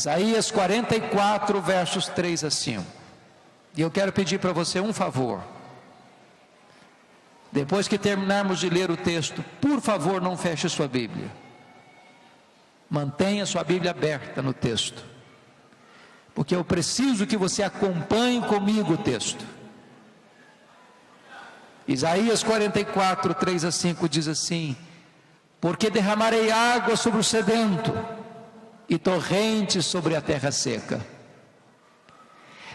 Isaías 44, versos 3 a 5. E eu quero pedir para você um favor. Depois que terminarmos de ler o texto, por favor, não feche sua Bíblia. Mantenha sua Bíblia aberta no texto, porque eu preciso que você acompanhe comigo o texto. Isaías 44, 3 a 5 diz assim: porque derramarei água sobre o sedento e torrentes sobre a terra seca.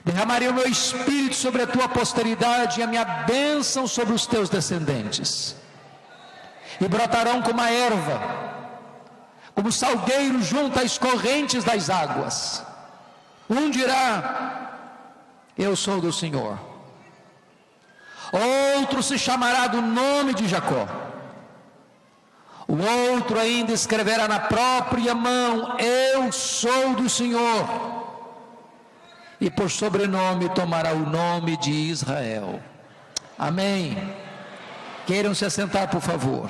Derramarei o meu espírito sobre a tua posteridade e a minha bênção sobre os teus descendentes. E brotarão como a erva, como salgueiro junto às correntes das águas. Um dirá: eu sou do Senhor. Outro se chamará do nome de Jacó. O outro ainda escreverá na própria mão: eu sou do Senhor. E por sobrenome tomará o nome de Israel. Amém. Queiram se assentar, por favor.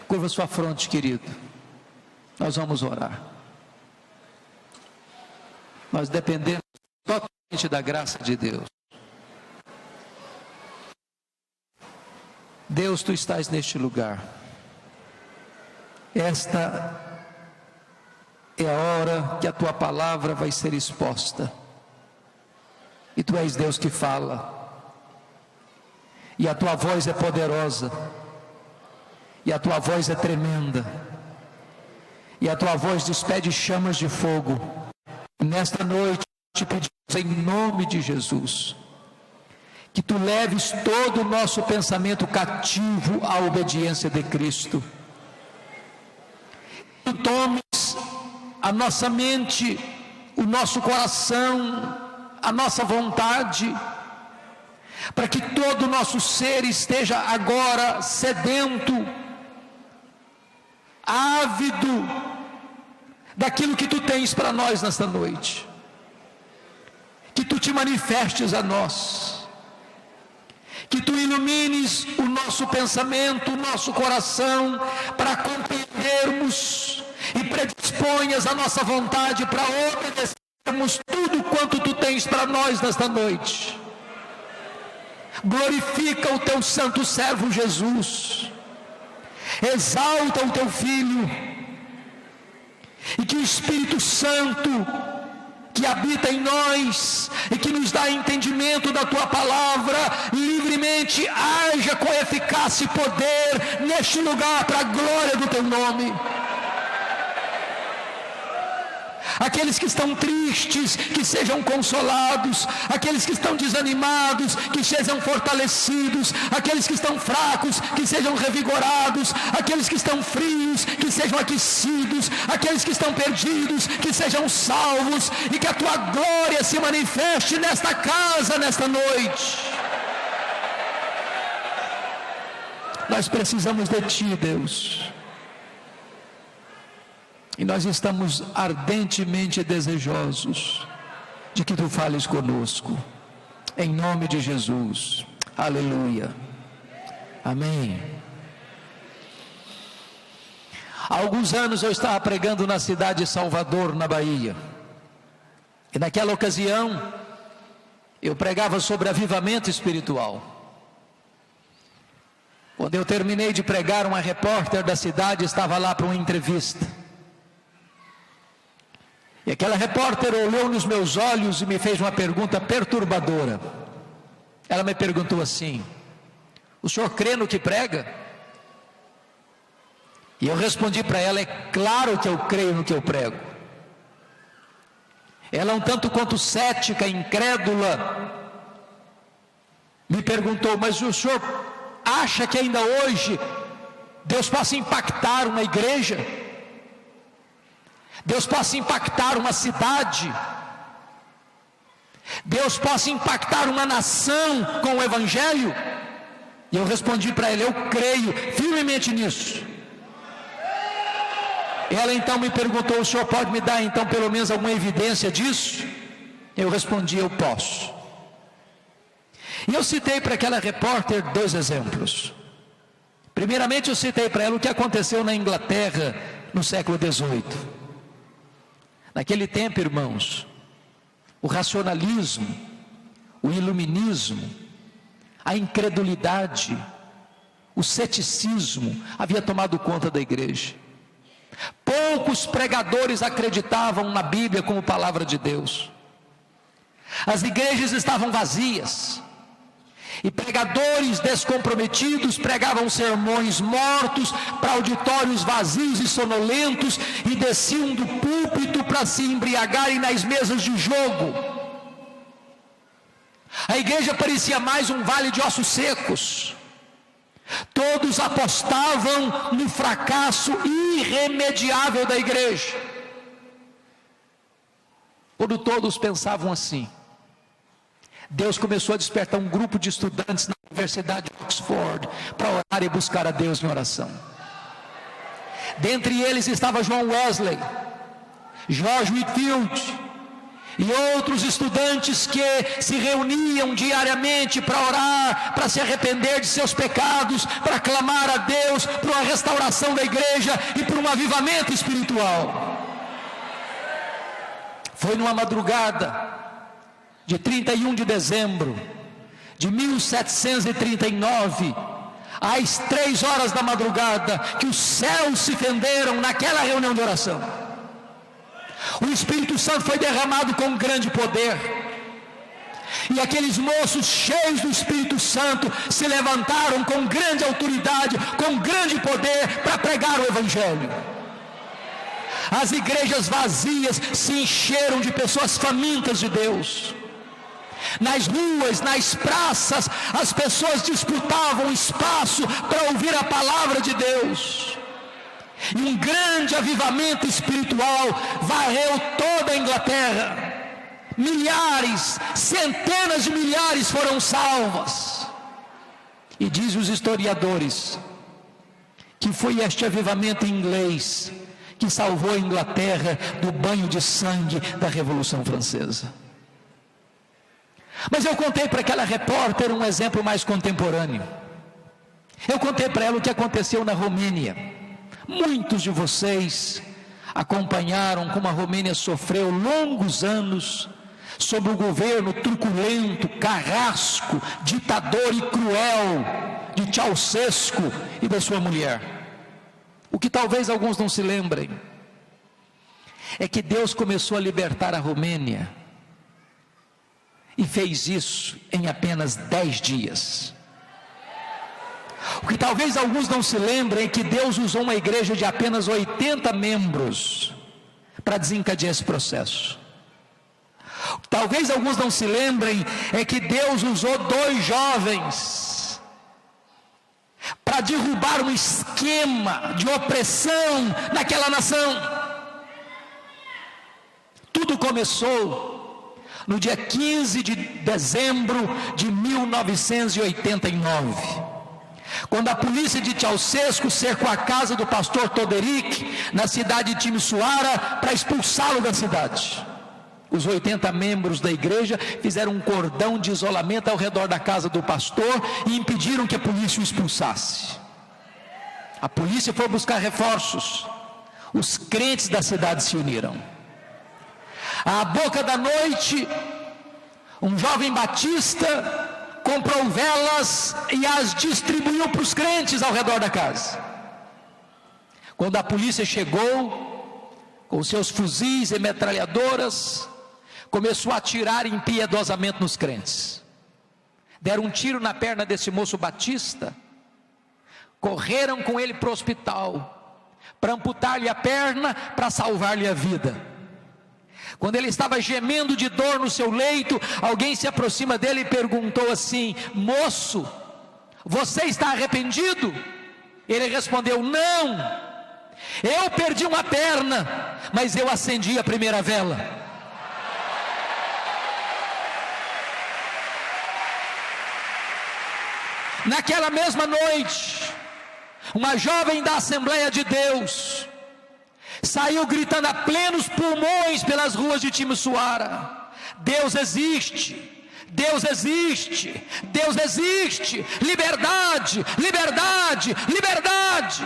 Curva sua fronte, querido. Nós vamos orar. Nós dependemos totalmente da graça de Deus. Deus, tu estás neste lugar. Esta é a hora que a tua palavra vai ser exposta. E tu és Deus que fala. E a tua voz é poderosa. E a tua voz é tremenda. E a tua voz despede chamas de fogo. E nesta noite te pedimos em nome de Jesus, que tu leves todo o nosso pensamento cativo à obediência de Cristo. Tu tomes a nossa mente, o nosso coração, a nossa vontade, para que todo o nosso ser esteja agora sedento, ávido daquilo que tu tens para nós nesta noite. Que tu te manifestes a nós, que tu ilumines o nosso pensamento, o nosso coração, para compreendermos, e predisponhas a nossa vontade para obedecermos tudo quanto tu tens para nós nesta noite. Glorifica o teu santo servo Jesus, exalta o teu Filho, e que o Espírito Santo que habita em nós e que nos dá entendimento da tua palavra, livremente haja com eficácia e poder neste lugar, para a glória do teu nome. Aqueles que estão tristes, que sejam consolados. Aqueles que estão desanimados, que sejam fortalecidos. Aqueles que estão fracos, que sejam revigorados. Aqueles que estão frios, que sejam aquecidos. Aqueles que estão perdidos, que sejam salvos. E que a tua glória se manifeste nesta casa, nesta noite. Nós precisamos de ti, Deus. E nós estamos ardentemente desejosos de que tu fales conosco, em nome de Jesus. Aleluia. Amém. Há alguns anos eu estava pregando na cidade de Salvador, na Bahia, e naquela ocasião eu pregava sobre avivamento espiritual. Quando eu terminei de pregar, uma repórter da cidade estava lá para uma entrevista. E aquela repórter olhou nos meus olhos e me fez uma pergunta perturbadora. Ela me perguntou assim: o senhor crê no que prega? E eu respondi para ela: é claro que eu creio no que eu prego. Ela, um tanto quanto cética, incrédula, me perguntou: mas o senhor acha que ainda hoje Deus possa impactar uma igreja? Deus possa impactar uma cidade? Deus possa impactar uma nação com o Evangelho? E eu respondi para ela: eu creio firmemente nisso. Ela então me perguntou: o senhor pode me dar então pelo menos alguma evidência disso? Eu respondi: eu posso. E eu citei para aquela repórter 2 exemplos. Primeiramente eu citei para ela o que aconteceu na Inglaterra no século XVIII. Naquele tempo, irmãos, o racionalismo, o iluminismo, a incredulidade, o ceticismo havia tomado conta da igreja. Poucos pregadores acreditavam na Bíblia como palavra de Deus. As igrejas estavam vazias. E pregadores descomprometidos pregavam sermões mortos para auditórios vazios e sonolentos e desciam do púlpito para se embriagarem nas mesas de jogo. A igreja parecia mais um vale de ossos secos. Todos apostavam no fracasso irremediável da igreja. Quando todos pensavam assim, Deus começou a despertar um grupo de estudantes na Universidade de Oxford para orar e buscar a Deus em oração. Dentre eles estava John Wesley, George Whitefield e outros estudantes que se reuniam diariamente para orar, para se arrepender de seus pecados, para clamar a Deus por uma restauração da igreja e por um avivamento espiritual. Foi numa madrugada de 31 de dezembro de 1739, às 3 horas da madrugada, que os céus se fenderam naquela reunião de oração. O Espírito Santo foi derramado com grande poder, e aqueles moços cheios do Espírito Santo se levantaram com grande autoridade, com grande poder, para pregar o Evangelho. As igrejas vazias se encheram de pessoas famintas de Deus. Nas ruas, nas praças, as pessoas disputavam espaço para ouvir a palavra de Deus. E um grande avivamento espiritual varreu toda a Inglaterra. Milhares, centenas de milhares foram salvas. E diz os historiadores que foi este avivamento inglês que salvou a Inglaterra do banho de sangue da Revolução Francesa. Mas eu contei para aquela repórter um exemplo mais contemporâneo. Eu contei para ela o que aconteceu na Romênia. Muitos de vocês acompanharam como a Romênia sofreu longos anos sob o governo truculento, carrasco, ditador e cruel de Ceausescu e da sua mulher. O que talvez alguns não se lembrem é que Deus começou a libertar a Romênia e fez isso em apenas 10 dias. O que talvez alguns não se lembrem é que Deus usou uma igreja de apenas 80 membros para desencadear esse processo. Talvez alguns não se lembrem é que Deus usou 2 jovens para derrubar um esquema de opressão naquela nação. Tudo começou no dia 15 de dezembro de 1989, quando a polícia de Ceausescu cercou a casa do pastor Toderic, na cidade de Timisoara, para expulsá-lo da cidade. Os 80 membros da igreja fizeram um cordão de isolamento ao redor da casa do pastor e impediram que a polícia o expulsasse. A polícia foi buscar reforços. Os crentes da cidade se uniram. À boca da noite, um jovem batista comprou velas e as distribuiu para os crentes ao redor da casa. Quando a polícia chegou, com seus fuzis e metralhadoras, começou a atirar impiedosamente nos crentes. Deram um tiro na perna desse moço batista, correram com ele para o hospital, para amputar-lhe a perna, para salvar-lhe a vida. Quando ele estava gemendo de dor no seu leito, alguém se aproxima dele e perguntou assim: moço, você está arrependido? Ele respondeu: não, eu perdi uma perna, mas eu acendi a primeira vela. Naquela mesma noite, uma jovem da Assembleia de Deus saiu gritando a plenos pulmões pelas ruas de Timisoara: Deus existe, Deus existe, Deus existe, liberdade, liberdade, liberdade.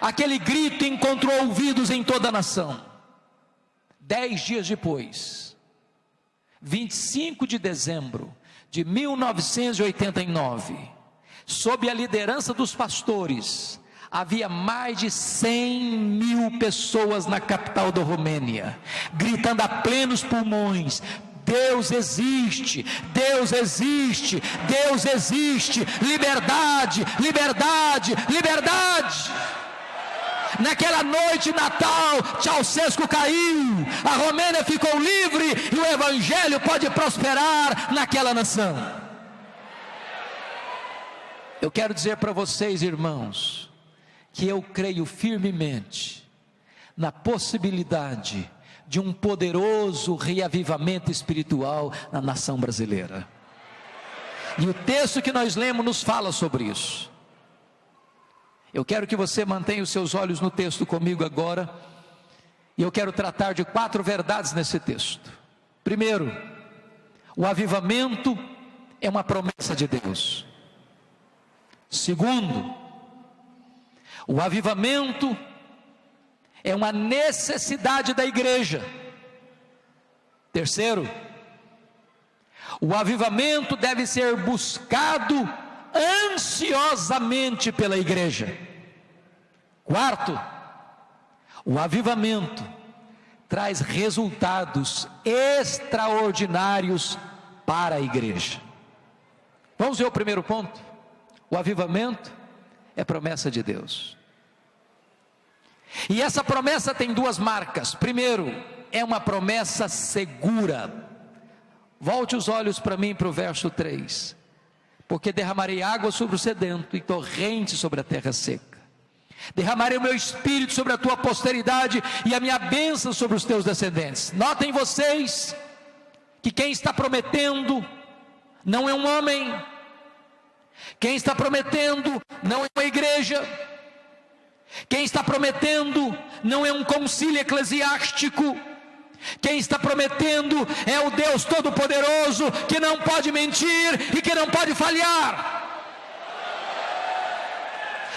Aquele grito encontrou ouvidos em toda a nação. 10 dias depois, 25 de dezembro de 1989, sob a liderança dos pastores, havia mais de 100.000 pessoas na capital da Romênia, gritando a plenos pulmões: Deus existe, Deus existe, Deus existe, liberdade, liberdade, liberdade. Naquela noite de Natal, Ceausescu caiu, a Romênia ficou livre e o Evangelho pode prosperar naquela nação. Eu quero dizer para vocês, irmãos, que eu creio firmemente na possibilidade de um poderoso reavivamento espiritual na nação brasileira. E o texto que nós lemos nos fala sobre isso. Eu quero que você mantenha os seus olhos no texto comigo agora, e eu quero tratar de 4 verdades nesse texto. Primeiro, o avivamento é uma promessa de Deus. Segundo, o avivamento é uma necessidade da igreja. Terceiro, o avivamento deve ser buscado ansiosamente pela igreja. Quarto, o avivamento traz resultados extraordinários para a igreja. Vamos ver o primeiro ponto. O avivamento é promessa de Deus. E essa promessa tem 2 marcas. Primeiro, é uma promessa segura. Volte os olhos para mim, para o verso 3. Porque derramarei água sobre o sedento e torrente sobre a terra seca. Derramarei o meu espírito sobre a tua posteridade e a minha bênção sobre os teus descendentes. Notem vocês que quem está prometendo não é um homem. Quem está prometendo não é uma igreja. Quem está prometendo não é um concílio eclesiástico. Quem está prometendo é o Deus Todo-Poderoso, que não pode mentir e que não pode falhar.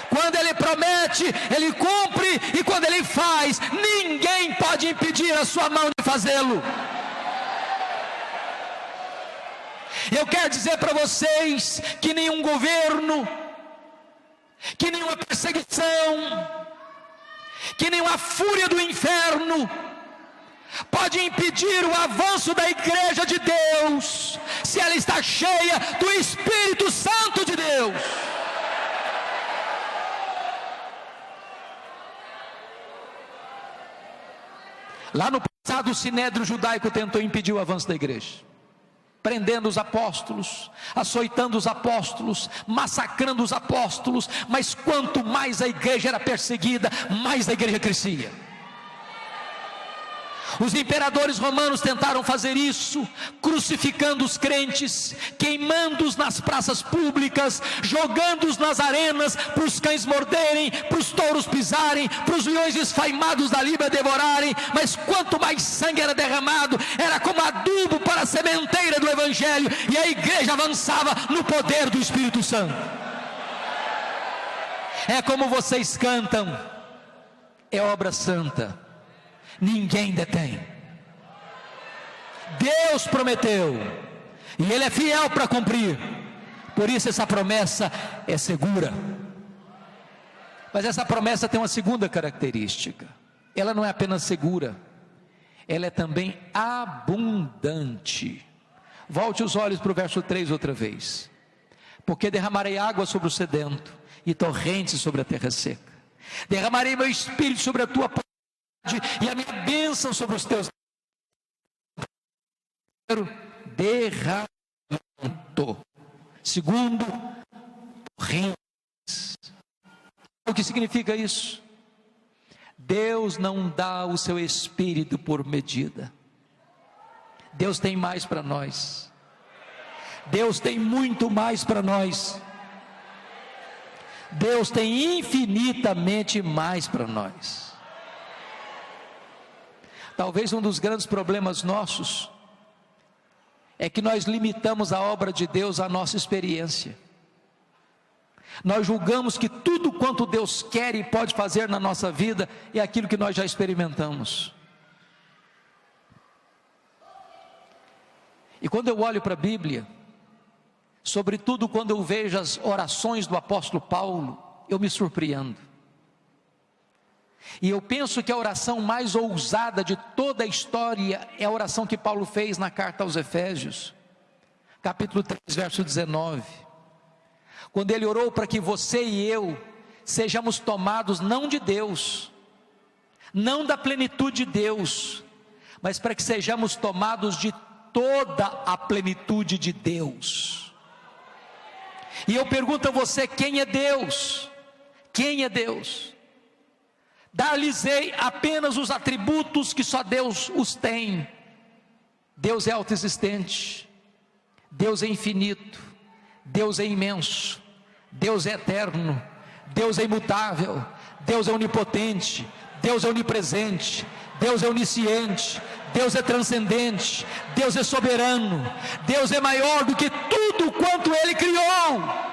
Quando Ele promete, Ele cumpre, e quando Ele faz, ninguém pode impedir a sua mão de fazê-lo. Eu quero dizer para vocês que nenhum governo, que nenhuma perseguição, que nenhuma fúria do inferno pode impedir o avanço da igreja de Deus, se ela está cheia do Espírito Santo de Deus. Lá no passado, o sinédrio judaico tentou impedir o avanço da igreja, prendendo os apóstolos, açoitando os apóstolos, massacrando os apóstolos. Mas quanto mais a igreja era perseguida, mais a igreja crescia. Os imperadores romanos tentaram fazer isso, crucificando os crentes, queimando-os nas praças públicas, jogando-os nas arenas, para os cães morderem, para os touros pisarem, para os leões esfaimados da Líbia devorarem. Mas quanto mais sangue era derramado, era como adubo para a sementeira do Evangelho, e a igreja avançava no poder do Espírito Santo. É como vocês cantam, é obra santa, ninguém detém. Deus prometeu, e Ele é fiel para cumprir. Por isso essa promessa é segura. Mas essa promessa tem uma segunda característica. Ela não é apenas segura, ela é também abundante. Volte os olhos para o verso 3 outra vez. Porque derramarei água sobre o sedento e torrentes sobre a terra seca. Derramarei meu espírito sobre a tua e a minha bênção sobre os teus. Derramamento. Segundo, torrentes. O que significa isso? Deus não dá o seu espírito por medida. Deus tem mais para nós. Deus tem muito mais para nós. Deus tem infinitamente mais para nós. Talvez um dos grandes problemas nossos é que nós limitamos a obra de Deus à nossa experiência. Nós julgamos que tudo quanto Deus quer e pode fazer na nossa vida é aquilo que nós já experimentamos. E quando eu olho para a Bíblia, sobretudo quando eu vejo as orações do apóstolo Paulo, eu me surpreendo. E eu penso que a oração mais ousada de toda a história é a oração que Paulo fez na carta aos Efésios, capítulo 3, verso 19. Quando ele orou para que você e eu sejamos tomados não de Deus, não da plenitude de Deus, mas para que sejamos tomados de toda a plenitude de Deus. E eu pergunto a você: quem é Deus? Quem é Deus? Dar-lhes-ei apenas os atributos que só Deus os tem. Deus é autoexistente, Deus é infinito, Deus é imenso, Deus é eterno, Deus é imutável, Deus é onipotente, Deus é onipresente, Deus é onisciente, Deus é transcendente, Deus é soberano, Deus é maior do que tudo quanto Ele criou.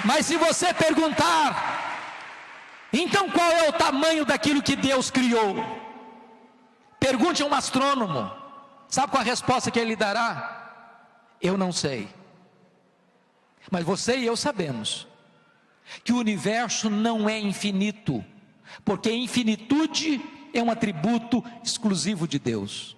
Mas se você perguntar, então qual é o tamanho daquilo que Deus criou? Pergunte a um astrônomo, sabe qual a resposta que ele dará? Eu não sei. Mas você e eu sabemos que o universo não é infinito, porque infinitude é um atributo exclusivo de Deus.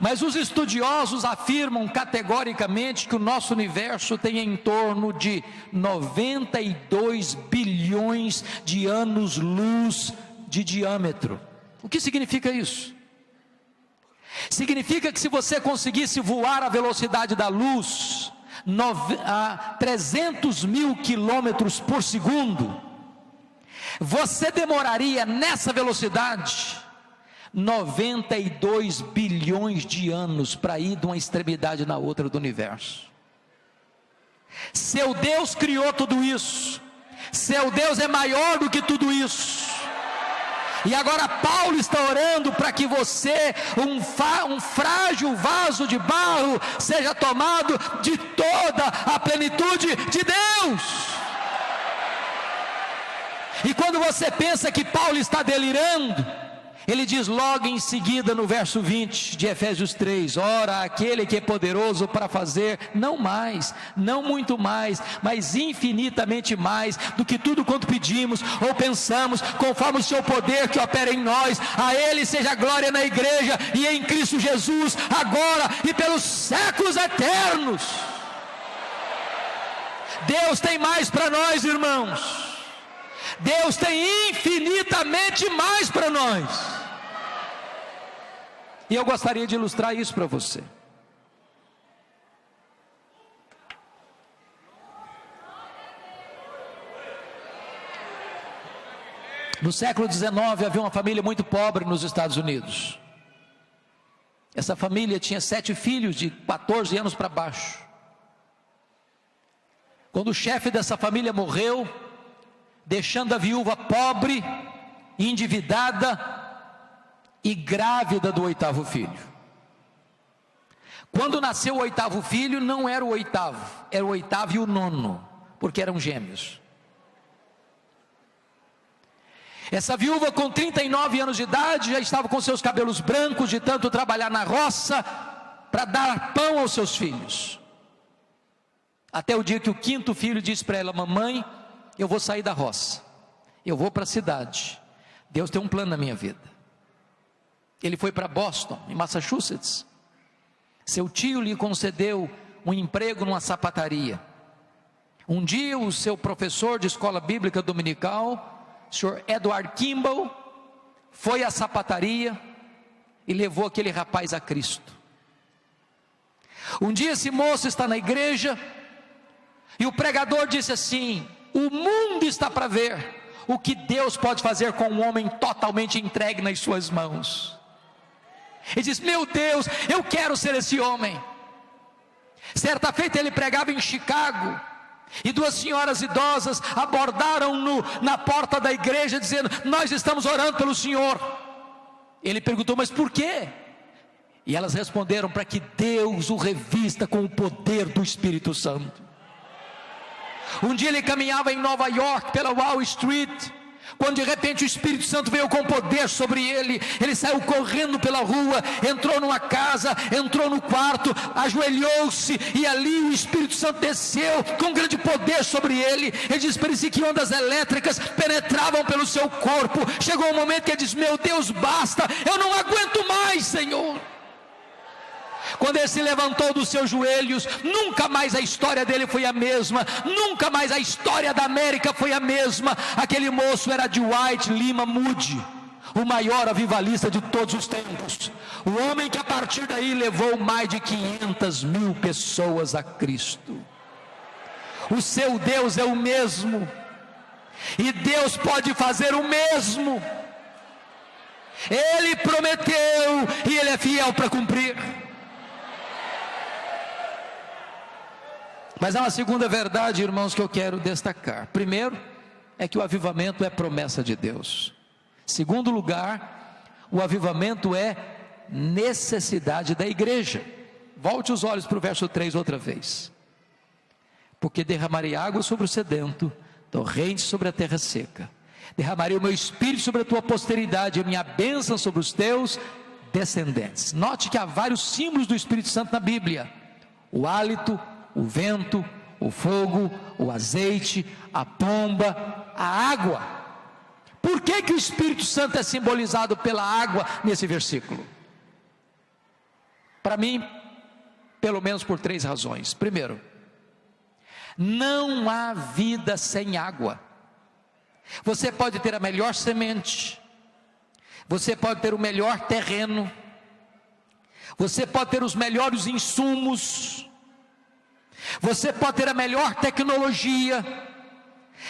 Mas os estudiosos afirmam categoricamente que o nosso universo tem em torno de 92 bilhões de anos-luz de diâmetro. O que significa isso? Significa que se você conseguisse voar à velocidade da luz, a 300 mil quilômetros por segundo, você demoraria nessa velocidade 92 bilhões de anos para ir de uma extremidade na outra do universo. Seu Deus criou tudo isso, seu Deus é maior do que tudo isso. E agora Paulo está orando para que você, um frágil vaso de barro, seja tomado de toda a plenitude de Deus. E quando você pensa que Paulo está delirando, ele diz logo em seguida no verso 20 de Efésios 3, ora aquele que é poderoso para fazer, não mais, não muito mais, mas infinitamente mais, do que tudo quanto pedimos ou pensamos, conforme o seu poder que opera em nós, a ele seja a glória na igreja e em Cristo Jesus, agora e pelos séculos eternos. Deus tem mais para nós, irmãos. Deus tem infinitamente mais para nós. E eu gostaria de ilustrar isso para você. No século XIX havia uma família muito pobre nos Estados Unidos. Essa família tinha 7 filhos de 14 anos para baixo. Quando o chefe dessa família morreu, deixando a viúva pobre, endividada e grávida do 8º filho. Quando nasceu o 8º filho, não era o 8º, era o 8º e o 9º, porque eram gêmeos. Essa viúva com 39 anos de idade, já estava com seus cabelos brancos, de tanto trabalhar na roça, para dar pão aos seus filhos. Até o dia que o 5º filho disse para ela, mamãe, eu vou sair da roça, eu vou para a cidade, Deus tem um plano na minha vida. Ele foi para Boston, em Massachusetts. Seu tio lhe concedeu um emprego numa sapataria. Um dia o seu professor de escola bíblica dominical, o Sr. Edward Kimball, foi à sapataria e levou aquele rapaz a Cristo. Um dia esse moço está na igreja e o pregador disse assim, o mundo está para ver o que Deus pode fazer com um homem totalmente entregue nas suas mãos. Ele diz, meu Deus, eu quero ser esse homem. Certa feita ele pregava em Chicago, E duas senhoras idosas abordaram-no na porta da igreja, dizendo: nós estamos orando pelo senhor. Ele perguntou: mas por quê? E elas responderam: para que Deus o revista com o poder do Espírito Santo. Um dia ele caminhava em Nova York pela Wall Street, quando de repente o Espírito Santo veio com poder sobre ele. Ele saiu correndo pela rua, entrou numa casa, entrou no quarto, ajoelhou-se, e ali o Espírito Santo desceu com grande poder sobre ele. Ele disse: parecia que ondas elétricas penetravam pelo seu corpo. Chegou um momento que ele disse: meu Deus, basta, eu não aguento mais, Senhor. Quando ele se levantou dos seus joelhos, nunca mais a história dele foi a mesma, nunca mais a história da América foi a mesma. Aquele moço era Dwight Lima Moody, o maior avivalista de todos os tempos, o homem que a partir daí levou mais de 500.000 pessoas a Cristo. O seu Deus é o mesmo, e Deus pode fazer o mesmo. Ele prometeu e Ele é fiel para cumprir. Mas há uma segunda verdade, irmãos, que eu quero destacar. Primeiro, é que o avivamento é promessa de Deus. Segundo lugar, o avivamento é necessidade da igreja. Volte os olhos para o verso 3 outra vez. Porque derramarei água sobre o sedento, torrentes sobre a terra seca. Derramarei o meu espírito sobre a tua posteridade, a minha bênção sobre os teus descendentes. Note que há vários símbolos do Espírito Santo na Bíblia: o hálito, o vento, o fogo, o azeite, a pomba, a água. Por que que o Espírito Santo é simbolizado pela água nesse versículo? Para mim, pelo menos por 3 razões. Primeiro, não há vida sem água. Você pode ter a melhor semente, você pode ter o melhor terreno, você pode ter os melhores insumos, você pode ter a melhor tecnologia.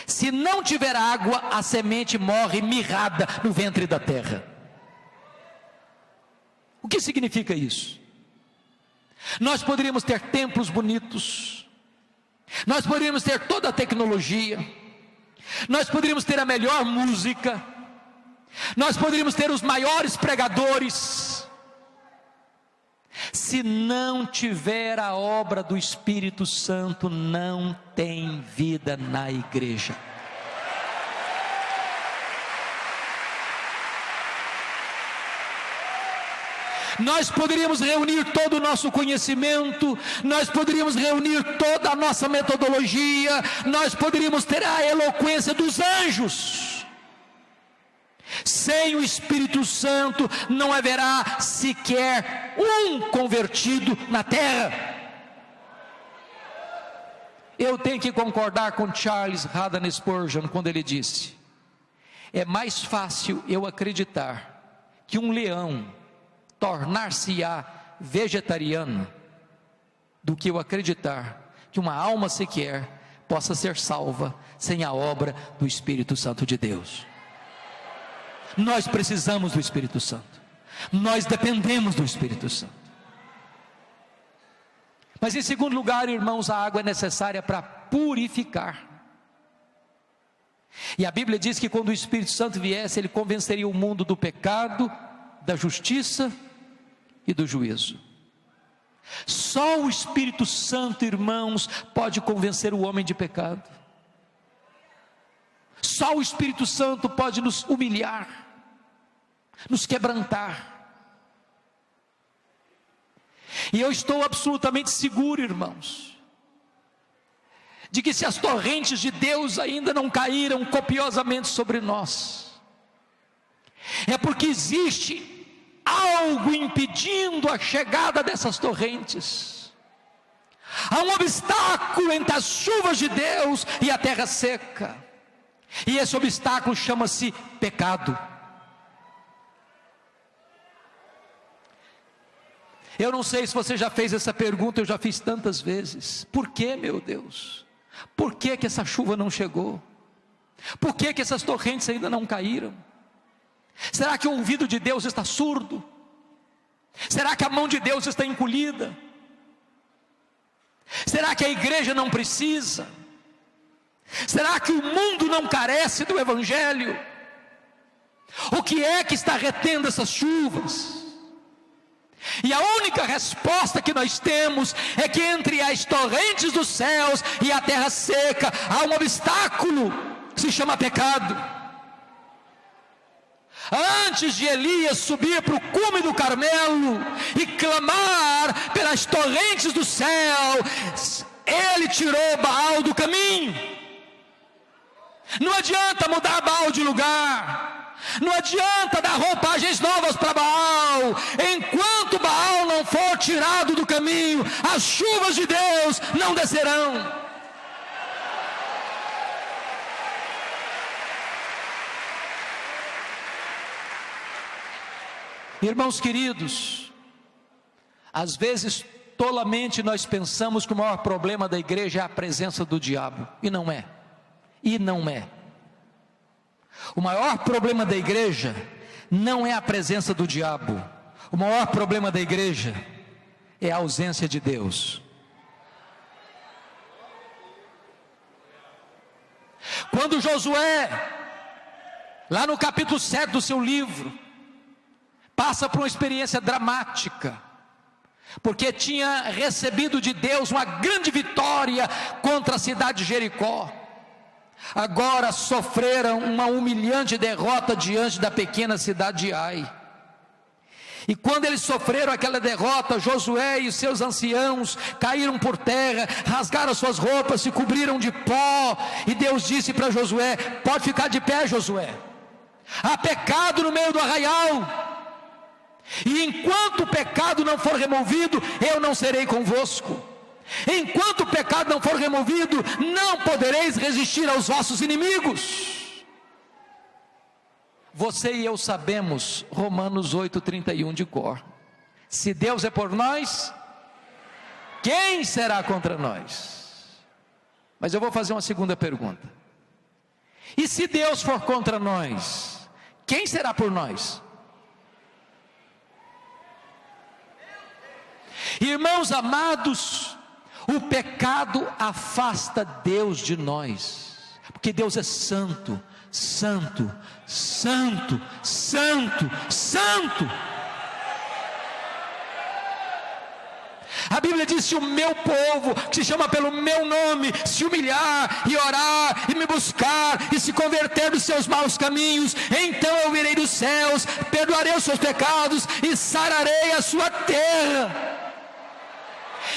Se não tiver água, a semente morre mirrada no ventre da terra. O que significa isso? Nós poderíamos ter templos bonitos, nós poderíamos ter toda a tecnologia, nós poderíamos ter a melhor música, nós poderíamos ter os maiores pregadores. Se não tiver a obra do Espírito Santo, não tem vida na igreja. Nós poderíamos reunir todo o nosso conhecimento, nós poderíamos reunir toda a nossa metodologia, nós poderíamos ter a eloquência dos anjos. Sem o Espírito Santo não haverá sequer um convertido na terra. Eu tenho que concordar com Charles Haddon Spurgeon quando ele disse: é mais fácil eu acreditar que um leão tornar-se-á vegetariano do que eu acreditar que uma alma sequer possa ser salva sem a obra do Espírito Santo de Deus. Nós precisamos do Espírito Santo, nós dependemos do Espírito Santo. Mas em segundo lugar, irmãos, a água é necessária para purificar. E a Bíblia diz que quando o Espírito Santo viesse, ele convenceria o mundo do pecado, da justiça e do juízo. Só o Espírito Santo, irmãos, pode convencer o homem de pecado. Só o Espírito Santo pode nos humilhar, nos quebrantar. E eu estou absolutamente seguro, irmãos, de que se as torrentes de Deus ainda não caíram copiosamente sobre nós, é porque existe algo impedindo a chegada dessas torrentes. Há um obstáculo entre as chuvas de Deus e a terra seca, e esse obstáculo chama-se pecado. Eu não sei se você já fez essa pergunta, eu já fiz tantas vezes: por que, meu Deus? Por que que essa chuva não chegou? Por que que essas torrentes ainda não caíram? Será que o ouvido de Deus está surdo? Será que a mão de Deus está encolhida? Será que a igreja não precisa? Será que o mundo não carece do Evangelho? O que é que está retendo essas chuvas? E a única resposta que nós temos é que entre as torrentes dos céus e a terra seca há um obstáculo que se chama pecado. Antes de Elias subir para o cume do Carmelo e clamar pelas torrentes do céu, ele tirou Baal do caminho. Não adianta mudar Baal de lugar, não adianta dar roupagens novas para Baal. Enquanto Baal não for tirado do caminho, as chuvas de Deus não descerão. Irmãos queridos, às vezes tolamente nós pensamos que o maior problema da igreja é a presença do diabo, e não é. O maior problema da igreja não é a presença do diabo. O maior problema da igreja é a ausência de Deus. Quando Josué, lá no capítulo 7 do seu livro, passa por uma experiência dramática, porque tinha recebido de Deus uma grande vitória contra a cidade de Jericó. Agora sofreram uma humilhante derrota diante da pequena cidade de Ai. E quando eles sofreram aquela derrota, Josué e seus anciãos caíram por terra, rasgaram suas roupas, se cobriram de pó. E Deus disse para Josué: pode ficar de pé, Josué, há pecado no meio do arraial, e enquanto o pecado não for removido, eu não serei convosco. Enquanto o pecado não for removido, não podereis resistir aos vossos inimigos. Você e eu sabemos Romanos 8:31 de cor. Se Deus é por nós, quem será contra nós? Mas eu vou fazer uma segunda pergunta: e se Deus for contra nós, quem será por nós? Irmãos amados, o pecado afasta Deus de nós, porque Deus é santo, santo, santo, santo, santo. A Bíblia diz: se o meu povo, que se chama pelo meu nome, se humilhar e orar e me buscar e se converter dos seus maus caminhos, então eu virei dos céus, perdoarei os seus pecados e sararei a sua terra.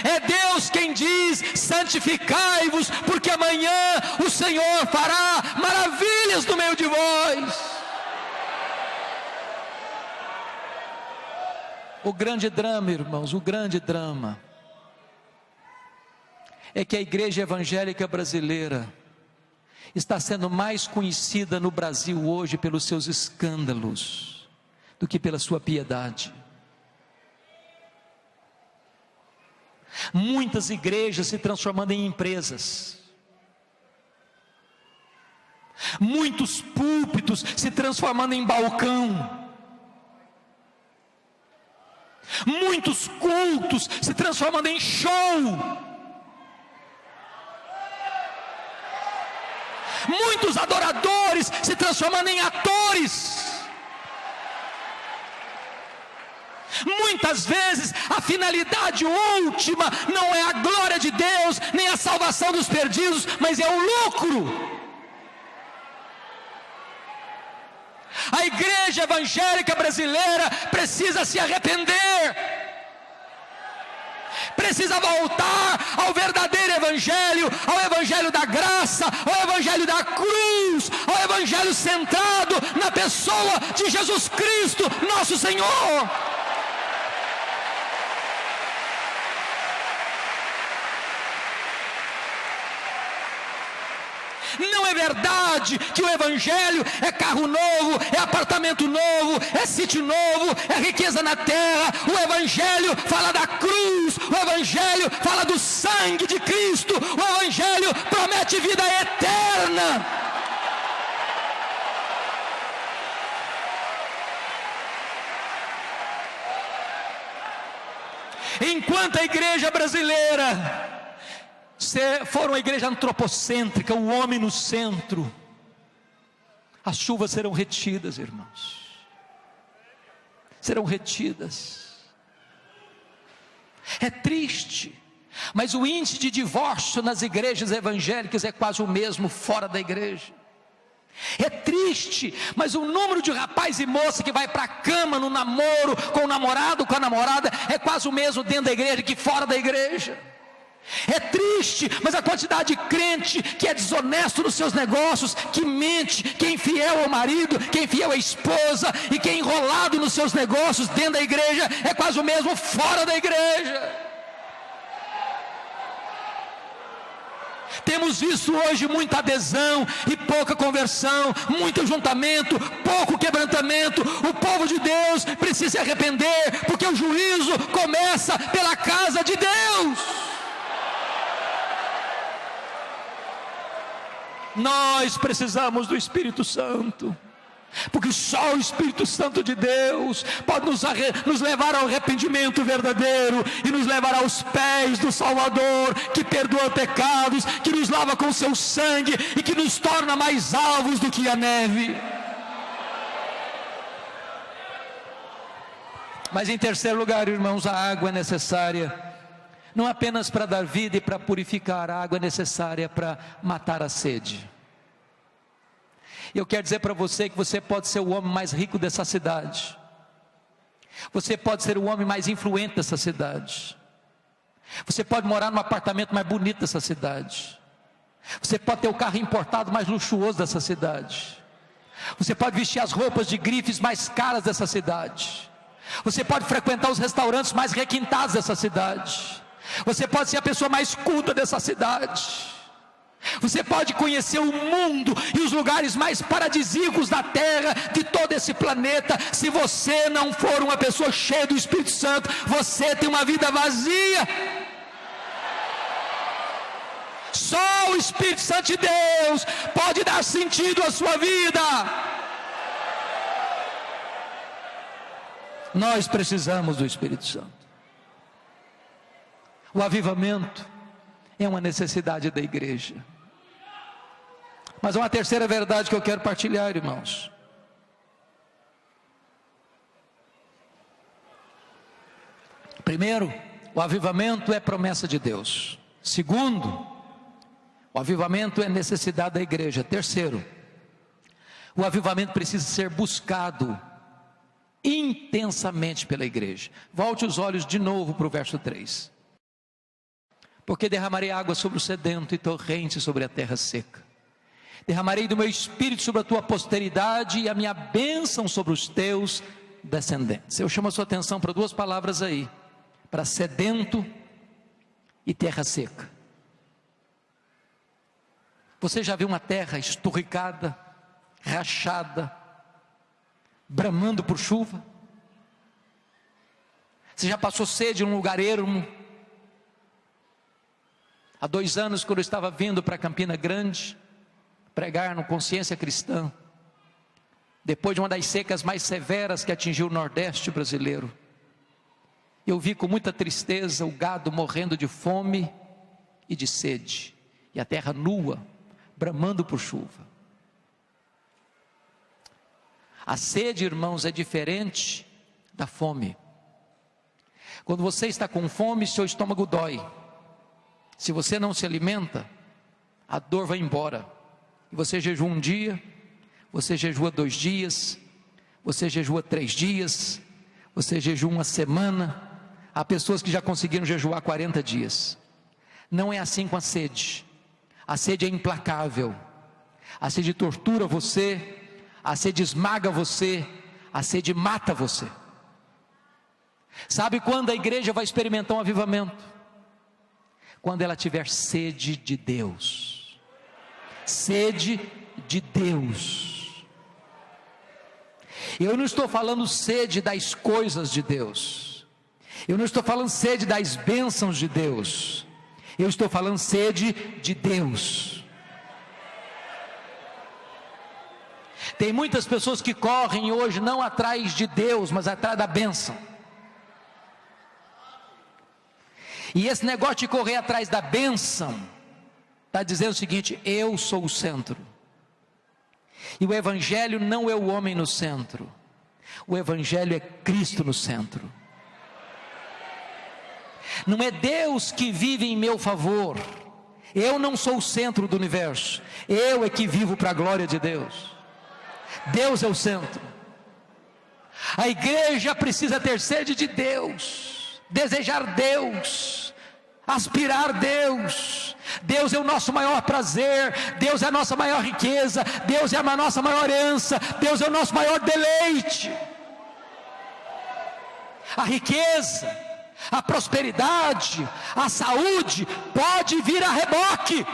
É Deus quem diz: santificai-vos, porque amanhã o Senhor fará maravilhas no meio de vós. O grande drama, irmãos, o grande drama é que a igreja evangélica brasileira está sendo mais conhecida no Brasil hoje pelos seus escândalos do que pela sua piedade. Muitas igrejas se transformando em empresas, muitos púlpitos se transformando em balcão, muitos cultos se transformando em show, muitos adoradores se transformando em atores. Muitas vezes a finalidade última não é a glória de Deus, nem a salvação dos perdidos, mas é o lucro. A igreja evangélica brasileira precisa se arrepender, precisa voltar ao verdadeiro evangelho, ao evangelho da graça, ao evangelho da cruz, ao evangelho centrado na pessoa de Jesus Cristo, nosso Senhor. Não é verdade que o evangelho é carro novo, é apartamento novo, é sítio novo, é riqueza na terra. O evangelho fala da cruz, o evangelho fala do sangue de Cristo, o evangelho promete vida eterna. Enquanto a igreja brasileira você for uma igreja antropocêntrica, o homem no centro, as chuvas serão retidas, irmãos. Serão retidas. É triste, mas o índice de divórcio nas igrejas evangélicas é quase o mesmo fora da igreja. É triste, mas o número de rapaz e moça que vai para a cama no namoro, com o namorado, com a namorada, é quase o mesmo dentro da igreja que fora da igreja. É triste, mas a quantidade de crente que é desonesto nos seus negócios, que mente, que é infiel ao marido, que é infiel à esposa, e que é enrolado nos seus negócios dentro da igreja, é quase o mesmo fora da igreja. Temos visto hoje muita adesão e pouca conversão, muito ajuntamento, pouco quebrantamento. O povo de Deus precisa se arrepender, porque o juízo começa pela casa de Deus. Nós precisamos do Espírito Santo, porque só o Espírito Santo de Deus pode nos levar ao arrependimento verdadeiro e nos levar aos pés do Salvador, que perdoa pecados, que nos lava com seu sangue e que nos torna mais alvos do que a neve. Mas em terceiro lugar, irmãos, a água é necessária não apenas para dar vida e para purificar, a água é necessária para matar a sede. Eu quero dizer para você que você pode ser o homem mais rico dessa cidade, você pode ser o homem mais influente dessa cidade, você pode morar no apartamento mais bonito dessa cidade, você pode ter o carro importado mais luxuoso dessa cidade, você pode vestir as roupas de grifes mais caras dessa cidade, você pode frequentar os restaurantes mais requintados dessa cidade, você pode ser a pessoa mais culta dessa cidade, você pode conhecer o mundo e os lugares mais paradisíacos da terra, de todo esse planeta. Se você não for uma pessoa cheia do Espírito Santo, você tem uma vida vazia. Só o Espírito Santo de Deus pode dar sentido à sua vida. Nós precisamos do Espírito Santo. O avivamento é uma necessidade da igreja. Mas uma terceira verdade que eu quero partilhar, irmãos. Primeiro, o avivamento é promessa de Deus. Segundo, o avivamento é necessidade da igreja. Terceiro, o avivamento precisa ser buscado intensamente pela igreja. Volte os olhos de novo para o verso 3. Porque derramarei água sobre o sedento e torrente sobre a terra seca. Derramarei do meu espírito sobre a tua posteridade e a minha bênção sobre os teus descendentes. Eu chamo a sua atenção para duas palavras aí, para sedento e terra seca. Você já viu uma terra esturricada, rachada, bramando por chuva? Você já passou sede num lugar ermo? Há 2 anos, quando eu estava vindo para Campina Grande, pregar no Consciência Cristã, depois de uma das secas mais severas que atingiu o Nordeste brasileiro, eu vi com muita tristeza o gado morrendo de fome e de sede, e a terra nua, bramando por chuva. A sede, irmãos, é diferente da fome. Quando você está com fome, seu estômago dói. Se você não se alimenta, a dor vai embora. E você jejua um dia, você jejua 2 dias, você jejua 3 dias, você jejua uma semana. Há pessoas que já conseguiram jejuar 40 dias. Não é assim com a sede. A sede é implacável. A sede tortura você, a sede esmaga você, a sede mata você. Sabe quando a igreja vai experimentar um avivamento? Quando ela tiver sede de Deus. Sede de Deus. Eu não estou falando sede das coisas de Deus. Eu não estou falando sede das bênçãos de Deus. Eu estou falando sede de Deus. Tem muitas pessoas que correm hoje não atrás de Deus, mas atrás da bênção. E esse negócio de correr atrás da bênção está dizendo o seguinte: eu sou o centro. E o Evangelho não é o homem no centro, o Evangelho é Cristo no centro. Não é Deus que vive em meu favor, eu não sou o centro do universo, eu é que vivo para a glória de Deus. Deus é o centro. A igreja precisa ter sede de Deus, desejar Deus, aspirar Deus. Deus é o nosso maior prazer, Deus é a nossa maior riqueza, Deus é a nossa maior herança, Deus é o nosso maior deleite. A riqueza, a prosperidade, a saúde pode vir a reboque,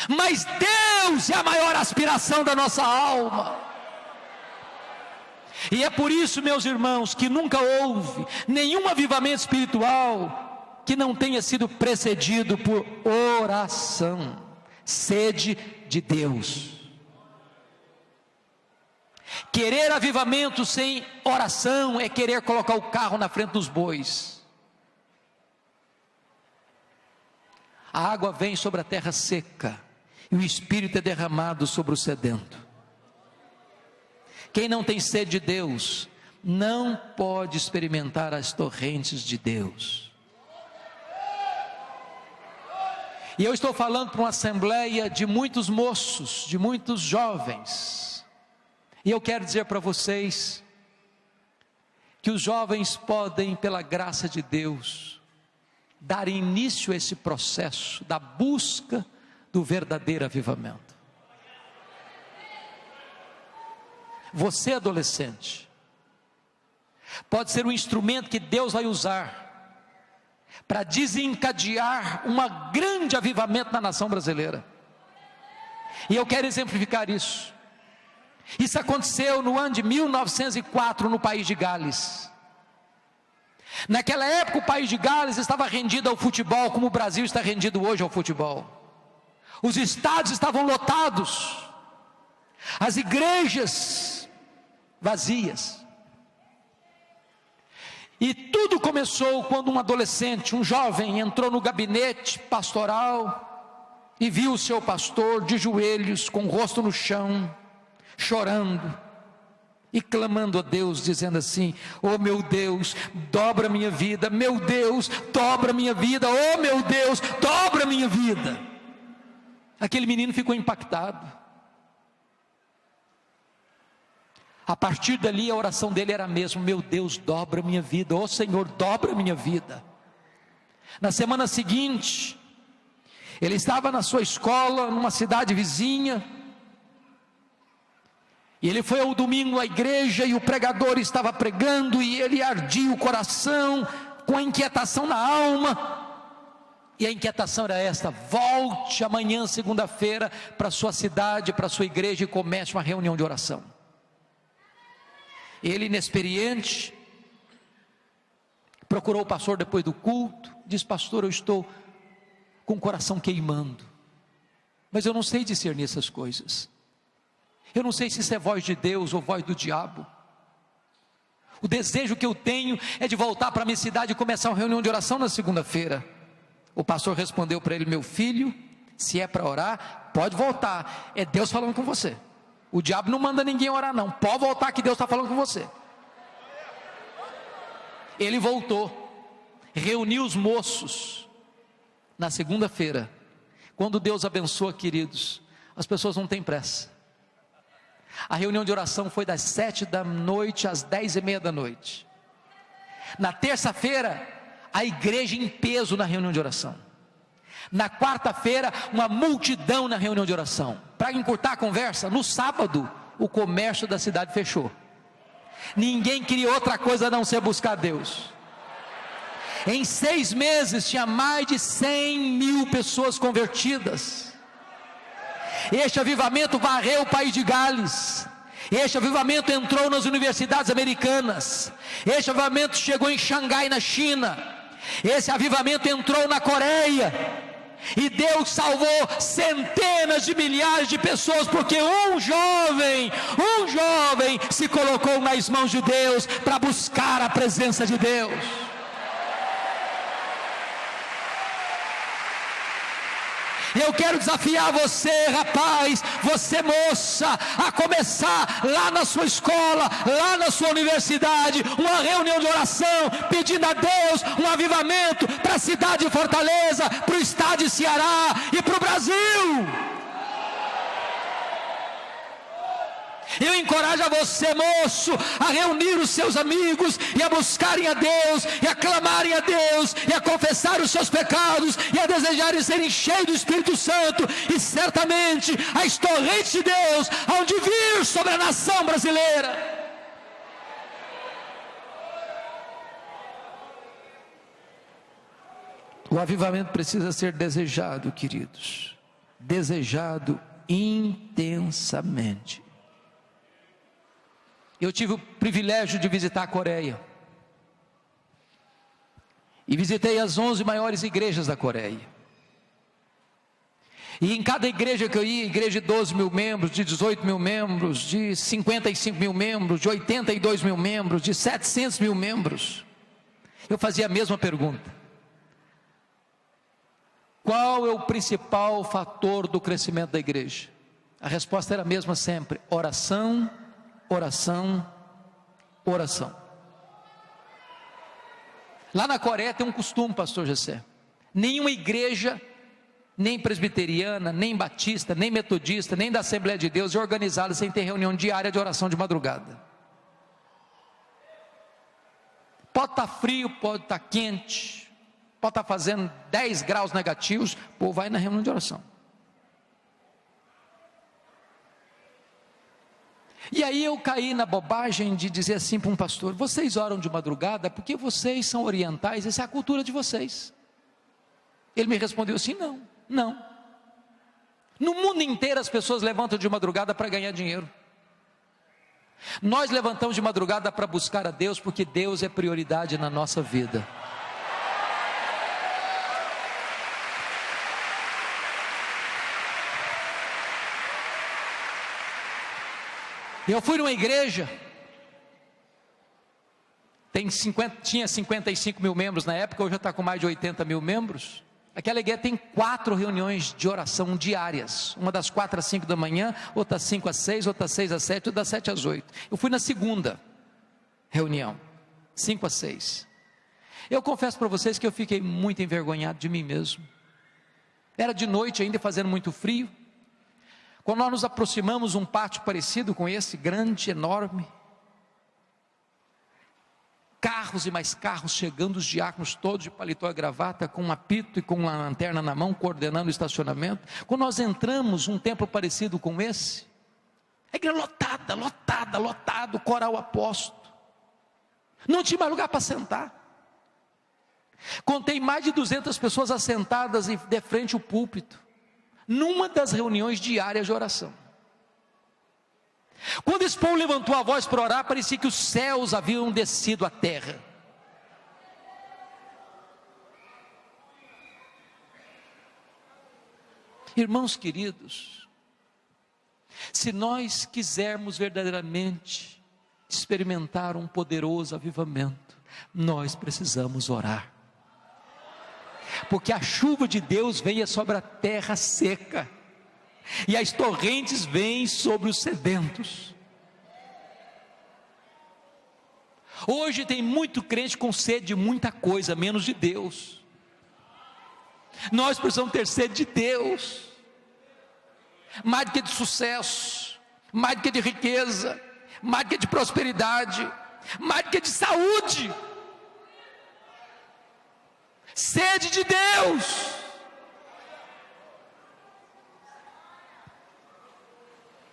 mas Deus é a maior aspiração da nossa alma. E é por isso, meus irmãos, que nunca houve nenhum avivamento espiritual que não tenha sido precedido por oração, sede de Deus. Querer avivamento sem oração é querer colocar o carro na frente dos bois. A água vem sobre a terra seca, e o Espírito é derramado sobre o sedento. Quem não tem sede de Deus, não pode experimentar as torrentes de Deus. E eu estou falando para uma assembleia de muitos moços, de muitos jovens. E eu quero dizer para vocês, que os jovens podem, pela graça de Deus, dar início a esse processo da busca do verdadeiro avivamento. Você, adolescente, pode ser um instrumento que Deus vai usar para desencadear um grande avivamento na nação brasileira. E eu quero exemplificar isso. Isso aconteceu no ano de 1904 no país de Gales. Naquela época o país de Gales estava rendido ao futebol, como o Brasil está rendido hoje ao futebol. Os estádios estavam lotados, as igrejas vazias. E tudo começou quando um adolescente, um jovem, entrou no gabinete pastoral e viu o seu pastor de joelhos, com o rosto no chão, chorando e clamando a Deus, dizendo assim: oh meu Deus, dobra minha vida, meu Deus, dobra minha vida, oh meu Deus, dobra minha vida. Aquele menino ficou impactado. A partir dali a oração dele era a mesma: meu Deus, dobra minha vida, ó Senhor, dobra minha vida. Na semana seguinte, ele estava na sua escola, numa cidade vizinha, e ele foi ao domingo à igreja, e o pregador estava pregando, e ele ardia o coração, com a inquietação na alma, e a inquietação era esta: volte amanhã, segunda-feira, para a sua cidade, para a sua igreja, e comece uma reunião de oração. Ele, inexperiente, procurou o pastor depois do culto, disse: pastor, eu estou com o coração queimando, mas eu não sei discernir essas coisas, eu não sei se isso é voz de Deus ou voz do diabo. O desejo que eu tenho é de voltar para a minha cidade e começar uma reunião de oração na segunda-feira. O pastor respondeu para ele: meu filho, se é para orar, pode voltar, é Deus falando com você. O diabo não manda ninguém orar não, pode voltar que Deus está falando com você. Ele voltou, reuniu os moços. Na segunda-feira, quando Deus abençoa, queridos, as pessoas não têm pressa. A reunião de oração foi das 7 da noite às 10:30 da noite. Na terça-feira, a igreja em peso na reunião de oração. Na quarta-feira, uma multidão na reunião de oração. Para encurtar a conversa, no sábado, o comércio da cidade fechou. Ninguém queria outra coisa a não ser buscar Deus. Em 6 meses, tinha mais de 100.000 pessoas convertidas. Este avivamento varreu o país de Gales. Este avivamento entrou nas universidades americanas. Este avivamento chegou em Xangai, na China. Esse avivamento entrou na Coreia. E Deus salvou centenas de milhares de pessoas, porque um jovem se colocou nas mãos de Deus para buscar a presença de Deus. Eu quero desafiar você, rapaz, você moça, a começar lá na sua escola, lá na sua universidade, uma reunião de oração, pedindo a Deus um avivamento para a cidade de Fortaleza, para o estado de Ceará e para o Brasil. Eu encorajo a você, moço, a reunir os seus amigos e a buscarem a Deus, e a clamarem a Deus, e a confessar os seus pecados, e a desejarem serem cheios do Espírito Santo, e certamente as torrentes de Deus hão de vir sobre a nação brasileira. O avivamento precisa ser desejado, queridos, desejado intensamente. Eu tive o privilégio de visitar a Coreia, e visitei as 11 maiores igrejas da Coreia, e em cada igreja que eu ia, igreja de 12 mil membros, de 18 mil membros, de 55 mil membros, de 82 mil membros, de 700 mil membros, eu fazia a mesma pergunta: qual é o principal fator do crescimento da igreja? A resposta era a mesma sempre: oração, oração, oração. Lá na Coreia tem um costume, pastor Jessé: nenhuma igreja, nem presbiteriana, nem batista, nem metodista, nem da Assembleia de Deus é organizada sem ter reunião diária de oração de madrugada. Pode estar frio, pode estar quente, pode estar fazendo 10 graus negativos, pô, vai na reunião de oração. E aí eu caí na bobagem de dizer assim para um pastor: vocês oram de madrugada porque vocês são orientais, essa é a cultura de vocês. Ele me respondeu assim: não. No mundo inteiro as pessoas levantam de madrugada para ganhar dinheiro. Nós levantamos de madrugada para buscar a Deus, porque Deus é prioridade na nossa vida. Eu fui numa igreja, tinha 55 mil membros na época, hoje já está com mais de 80 mil membros. Aquela igreja tem 4 reuniões de oração diárias, uma das 4 às 5 da manhã, outra das 5 às 6, outra das 6 às 7, outra das 7 às 8. Eu fui na segunda reunião, 5 às 6. Eu confesso para vocês que eu fiquei muito envergonhado de mim mesmo. Era de noite ainda, fazendo muito frio. Quando nós nos aproximamos um pátio parecido com esse, grande, enorme, carros e mais carros chegando, os diáconos todos de paletó e gravata, com um apito e com uma lanterna na mão, coordenando o estacionamento. Quando nós entramos num templo parecido com esse, a igreja lotado, coral apóstolo, não tinha mais lugar para sentar. Contei mais de 200 pessoas assentadas de frente ao púlpito, numa das reuniões diárias de oração. Quando esse povo levantou a voz para orar, parecia que os céus haviam descido à terra. Irmãos queridos, se nós quisermos verdadeiramente experimentar um poderoso avivamento, nós precisamos orar. Porque a chuva de Deus vem sobre a terra seca, e as torrentes vêm sobre os sedentos. Hoje tem muito crente com sede de muita coisa, menos de Deus. Nós precisamos ter sede de Deus, mais do que de sucesso, mais do que de riqueza, mais do que de prosperidade, mais do que de saúde. Sede de Deus.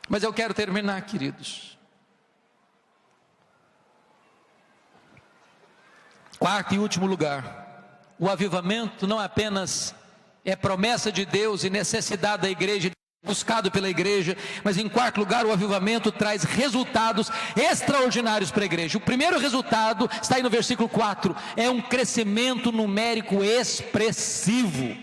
Mas eu quero terminar, queridos. Quarto e último lugar, o avivamento não apenas é promessa de Deus e necessidade da igreja, buscado pela igreja, mas em quarto lugar, o avivamento traz resultados extraordinários para a igreja. O primeiro resultado está aí no versículo 4, é um crescimento numérico expressivo: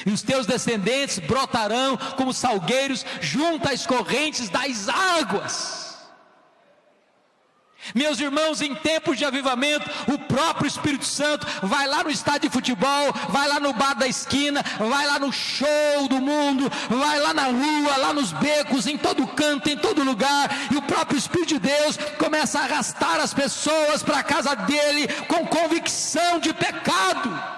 e os teus descendentes brotarão como salgueiros junto às correntes das águas. Meus irmãos, em tempos de avivamento, o próprio Espírito Santo vai lá no estádio de futebol, vai lá no bar da esquina, vai lá no show do mundo, vai lá na rua, lá nos becos, em todo canto, em todo lugar, e o próprio Espírito de Deus começa a arrastar as pessoas para a casa dele com convicção de pecado.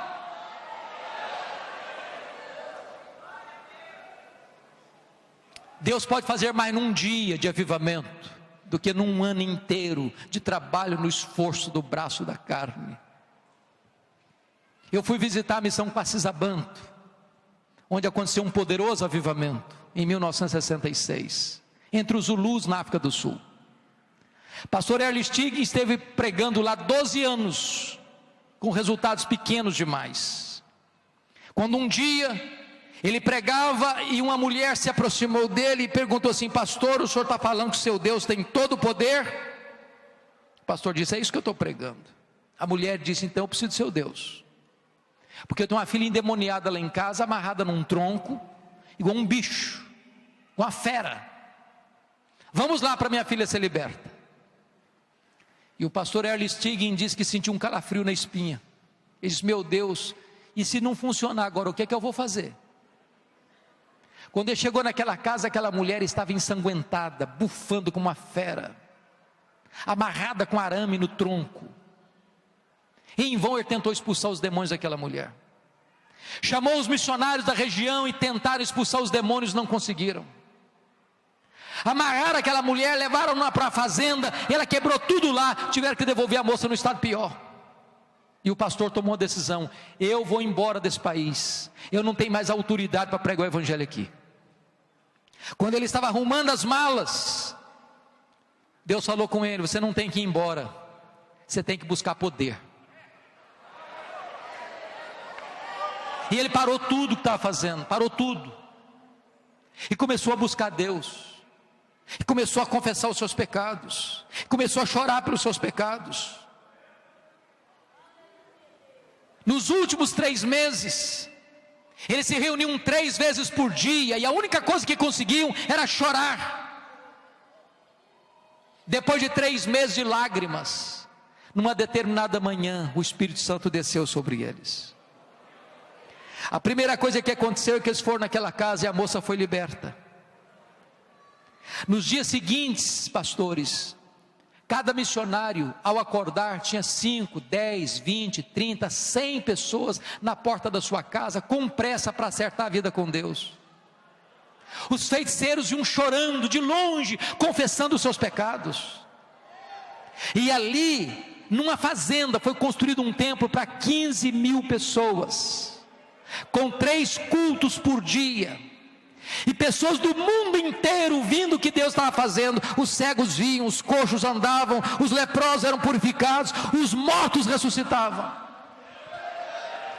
Deus pode fazer mais num dia de avivamento do que num ano inteiro de trabalho no esforço do braço da carne. Eu fui visitar a missão Quacisabanto, onde aconteceu um poderoso avivamento, em 1966, entre os Zulus na África do Sul. Pastor Erlich Stig esteve pregando lá 12 anos, com resultados pequenos demais. Quando um dia ele pregava e uma mulher se aproximou dele e perguntou assim: pastor, o senhor está falando que seu Deus tem todo o poder? O pastor disse: é isso que eu estou pregando. A mulher disse: então eu preciso do seu Deus, porque eu tenho uma filha endemoniada lá em casa, amarrada num tronco, igual um bicho, uma fera. Vamos lá para minha filha ser liberta. E o pastor Erlich Stig disse que sentiu um calafrio na espinha. Ele disse: meu Deus, e se não funcionar agora, o que é que eu vou fazer? Quando ele chegou naquela casa, aquela mulher estava ensanguentada, bufando como uma fera, amarrada com arame no tronco. E em vão ele tentou expulsar os demônios daquela mulher. Chamou os missionários da região e tentaram expulsar os demônios, não conseguiram. Amarraram aquela mulher, levaram-na para a fazenda, ela quebrou tudo lá, tiveram que devolver a moça no estado pior. E o pastor tomou a decisão: eu vou embora desse país, eu não tenho mais autoridade para pregar o evangelho aqui. Quando ele estava arrumando as malas, Deus falou com ele: você não tem que ir embora, você tem que buscar poder. E ele parou tudo que estava fazendo, parou tudo, e começou a buscar Deus, e começou a confessar os seus pecados, começou a chorar pelos seus pecados. Nos últimos 3 meses, eles se reuniam 3 vezes por dia, e a única coisa que conseguiam era chorar. Depois de 3 meses de lágrimas, numa determinada manhã, o Espírito Santo desceu sobre eles. A primeira coisa que aconteceu é que eles foram naquela casa e a moça foi liberta. Nos dias seguintes, pastores, cada missionário, ao acordar, tinha 5, 10, 20, 30, 100 pessoas na porta da sua casa, com pressa para acertar a vida com Deus. Os feiticeiros iam chorando de longe, confessando os seus pecados. E ali, numa fazenda, foi construído um templo para 15 mil pessoas, com 3 cultos por dia. E pessoas do mundo inteiro vindo o que Deus estava fazendo. Os cegos viam, os coxos andavam, os leprosos eram purificados, os mortos ressuscitavam.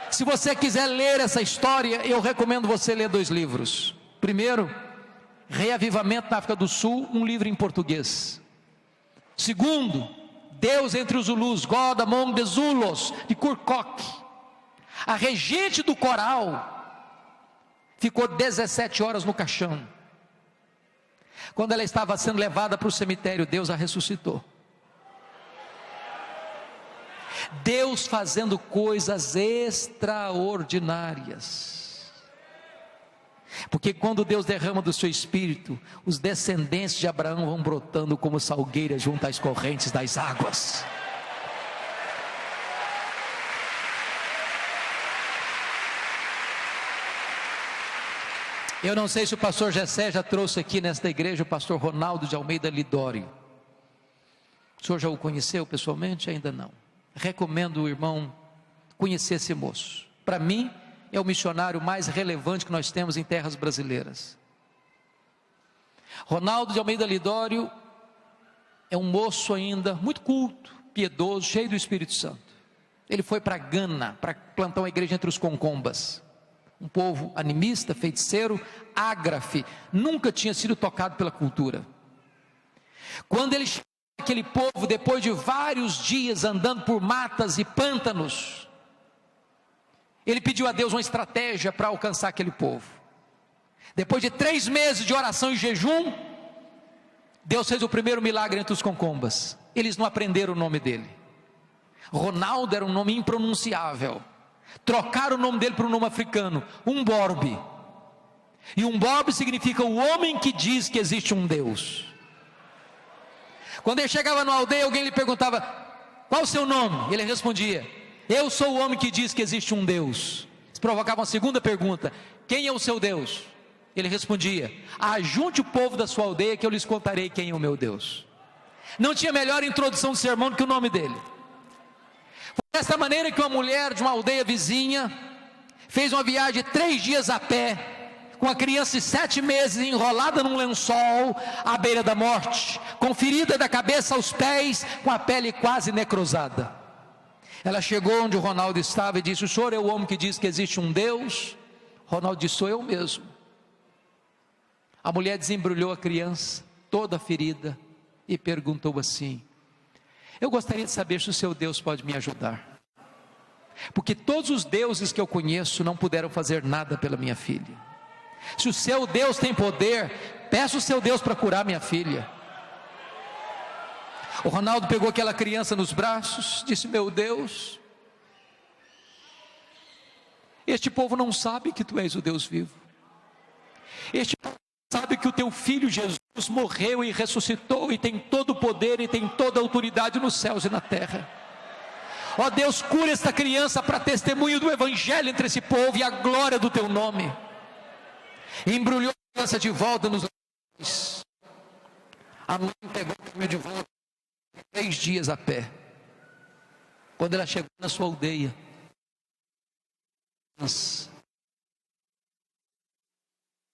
Se você quiser ler essa história, eu recomendo você ler 2 livros. Primeiro, Reavivamento na África do Sul, um livro em português. Segundo, Deus entre os Zulus, God Among the Zulus, de Kurt Koch. A regente do coral ficou 17 horas no caixão. Quando ela estava sendo levada para o cemitério, Deus a ressuscitou. Deus fazendo coisas extraordinárias. Porque quando Deus derrama do seu espírito, os descendentes de Abraão vão brotando como salgueiras junto às correntes das águas. Eu não sei se o pastor Gessé já trouxe aqui nesta igreja o pastor Ronaldo de Almeida Lidório. O senhor já o conheceu pessoalmente? Ainda não. Recomendo o irmão conhecer esse moço. Para mim, é o missionário mais relevante que nós temos em terras brasileiras. Ronaldo de Almeida Lidório é um moço ainda muito culto, piedoso, cheio do Espírito Santo. Ele foi para Gana para plantar uma igreja entre os concombas. Um povo animista, feiticeiro, ágrafe, nunca tinha sido tocado pela cultura. Quando ele chegou naquele povo, depois de vários dias andando por matas e pântanos, ele pediu a Deus uma estratégia para alcançar aquele povo. Depois de 3 meses de oração e jejum, Deus fez o primeiro milagre entre os concombas. Eles não aprenderam o nome dele. Ronaldo era um nome impronunciável. Trocaram o nome dele para um nome africano, Umborbe. E Umborbe significa o homem que diz que existe um Deus. Quando ele chegava numa aldeia, alguém lhe perguntava: qual o seu nome? Ele respondia: eu sou o homem que diz que existe um Deus. Eles provocavam a segunda pergunta: quem é o seu Deus? Ele respondia: ajunte o povo da sua aldeia que eu lhes contarei quem é o meu Deus. Não tinha melhor introdução de sermão do que o nome dele. Foi dessa maneira que uma mulher de uma aldeia vizinha fez uma viagem de 3 dias a pé, com a criança de 7 meses enrolada num lençol à beira da morte, com ferida da cabeça aos pés, com a pele quase necrosada. Ela chegou onde o Ronaldo estava e disse: o senhor é o homem que diz que existe um Deus? Ronaldo disse: sou eu mesmo. A mulher desembrulhou a criança, toda ferida, e perguntou assim: eu gostaria de saber se o seu Deus pode me ajudar, porque todos os deuses que eu conheço não puderam fazer nada pela minha filha. Se o seu Deus tem poder, peça o seu Deus para curar minha filha. O Ronaldo pegou aquela criança nos braços, disse: meu Deus, este povo não sabe que tu és o Deus vivo. Este povo sabe que o teu filho Jesus morreu e ressuscitou, e tem todo o poder e tem toda a autoridade nos céus e na terra. Ó Deus, cura esta criança para testemunho do evangelho entre esse povo e a glória do teu nome. E embrulhou a criança de volta nos braços. A mãe pegou o filho de volta, 3 dias a pé. Quando ela chegou na sua aldeia,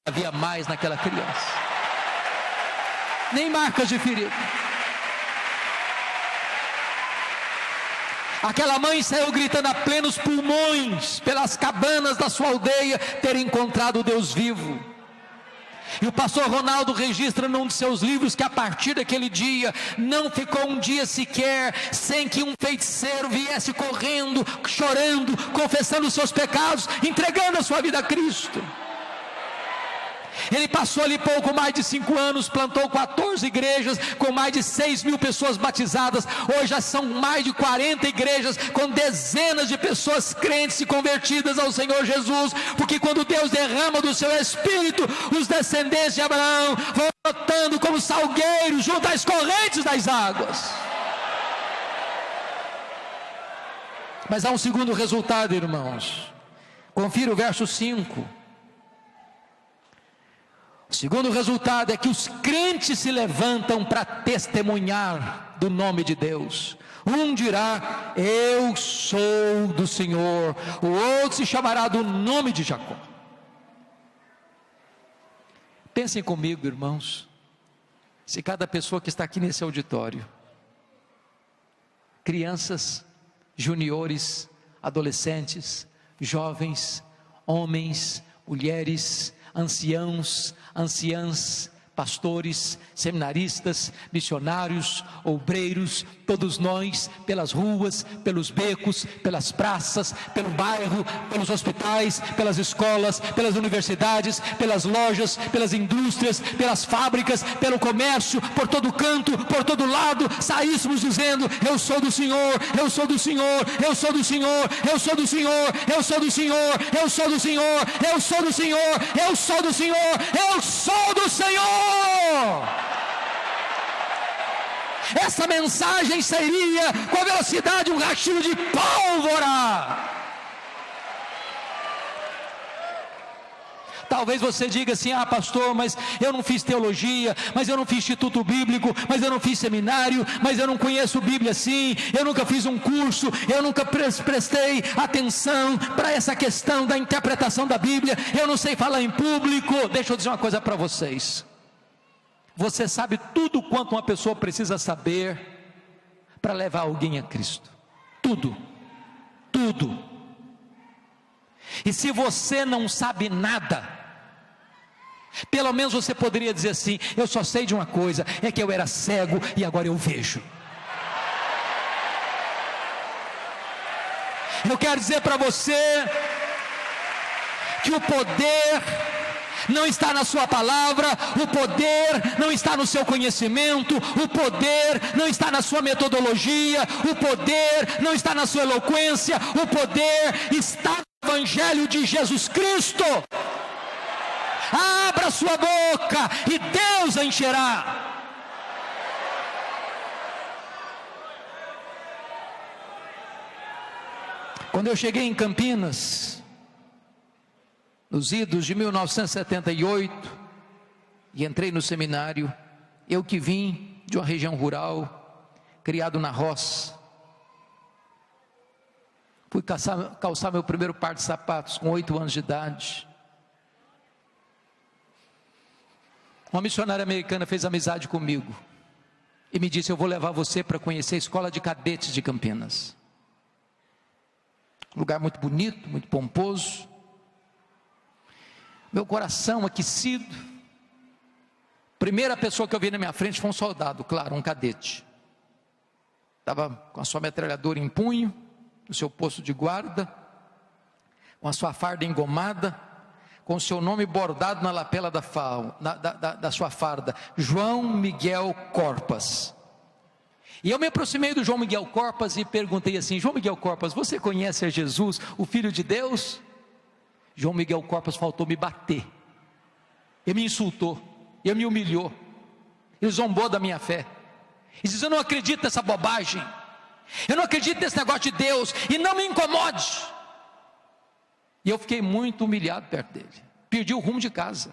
havia mais naquela criança, nem marcas de ferida. Aquela mãe saiu gritando a plenos pulmões pelas cabanas da sua aldeia ter encontrado o Deus vivo. E o pastor Ronaldo registra num de seus livros que a partir daquele dia não ficou um dia sequer sem que um feiticeiro viesse correndo, chorando, confessando os seus pecados, entregando a sua vida a Cristo. Ele passou ali pouco mais de 5 anos, plantou 14 igrejas, com mais de 6.000 pessoas batizadas. Hoje já são mais de 40 igrejas, com dezenas de pessoas crentes e convertidas ao Senhor Jesus, porque quando Deus derrama do seu Espírito, os descendentes de Abraão vão brotando como salgueiros junto às correntes das águas. Mas há um segundo resultado, irmãos. Confira o verso 5. O segundo resultado é que os crentes se levantam para testemunhar do nome de Deus. Um dirá: eu sou do Senhor. O outro se chamará do nome de Jacó. Pensem comigo, irmãos, se cada pessoa que está aqui nesse auditório, crianças, juniores, adolescentes, jovens, homens, mulheres, anciãos, anciãs, pastores, seminaristas, missionários, obreiros, todos nós, pelas ruas, pelos becos, pelas praças, pelo bairro, pelos hospitais, pelas escolas, pelas universidades, pelas lojas, pelas indústrias, pelas fábricas, pelo comércio, por todo canto, por todo lado, saíssemos dizendo: eu sou do Senhor, eu sou do Senhor, eu sou do Senhor, eu sou do Senhor, eu sou do Senhor, eu sou do Senhor, eu sou do Senhor, eu sou do Senhor, eu sou do Senhor. Essa mensagem seria com a velocidade de um rastilho de pólvora. Talvez você diga assim: ah, pastor, mas eu não fiz teologia, mas eu não fiz instituto bíblico, mas eu não fiz seminário, mas eu não conheço Bíblia assim, eu nunca fiz um curso, eu nunca prestei atenção para essa questão da interpretação da Bíblia, eu não sei falar em público. Deixa eu dizer uma coisa para vocês: você sabe tudo quanto uma pessoa precisa saber para levar alguém a Cristo. Tudo. Tudo. E se você não sabe nada, pelo menos você poderia dizer assim: eu só sei de uma coisa, é que eu era cego e agora eu vejo. Eu quero dizer para você que o poder não está na sua palavra, o poder não está no seu conhecimento, o poder não está na sua metodologia, o poder não está na sua eloquência, o poder está no Evangelho de Jesus Cristo. Abra sua boca e Deus a encherá. Quando eu cheguei em Campinas, nos idos de 1978, e entrei no seminário, eu que vim de uma região rural, criado na roça, fui calçar meu primeiro par de sapatos com 8 anos de idade. Uma missionária americana fez amizade comigo e me disse: eu vou levar você para conhecer a escola de cadetes de Campinas. Lugar muito bonito, muito pomposo. Meu coração aquecido. Primeira pessoa que eu vi na minha frente foi um soldado, claro, um cadete. Estava com a sua metralhadora em punho, no seu posto de guarda, com a sua farda engomada, com o seu nome bordado na lapela da sua farda: João Miguel Corpas. E eu me aproximei do João Miguel Corpas e perguntei assim: João Miguel Corpas, você conhece a Jesus, o Filho de Deus? João Miguel Corpas faltou me bater. Ele me insultou, ele me humilhou, ele zombou da minha fé. Ele disse: eu não acredito nessa bobagem, eu não acredito nesse negócio de Deus, e não me incomode. E eu fiquei muito humilhado perto dele, perdi o rumo de casa.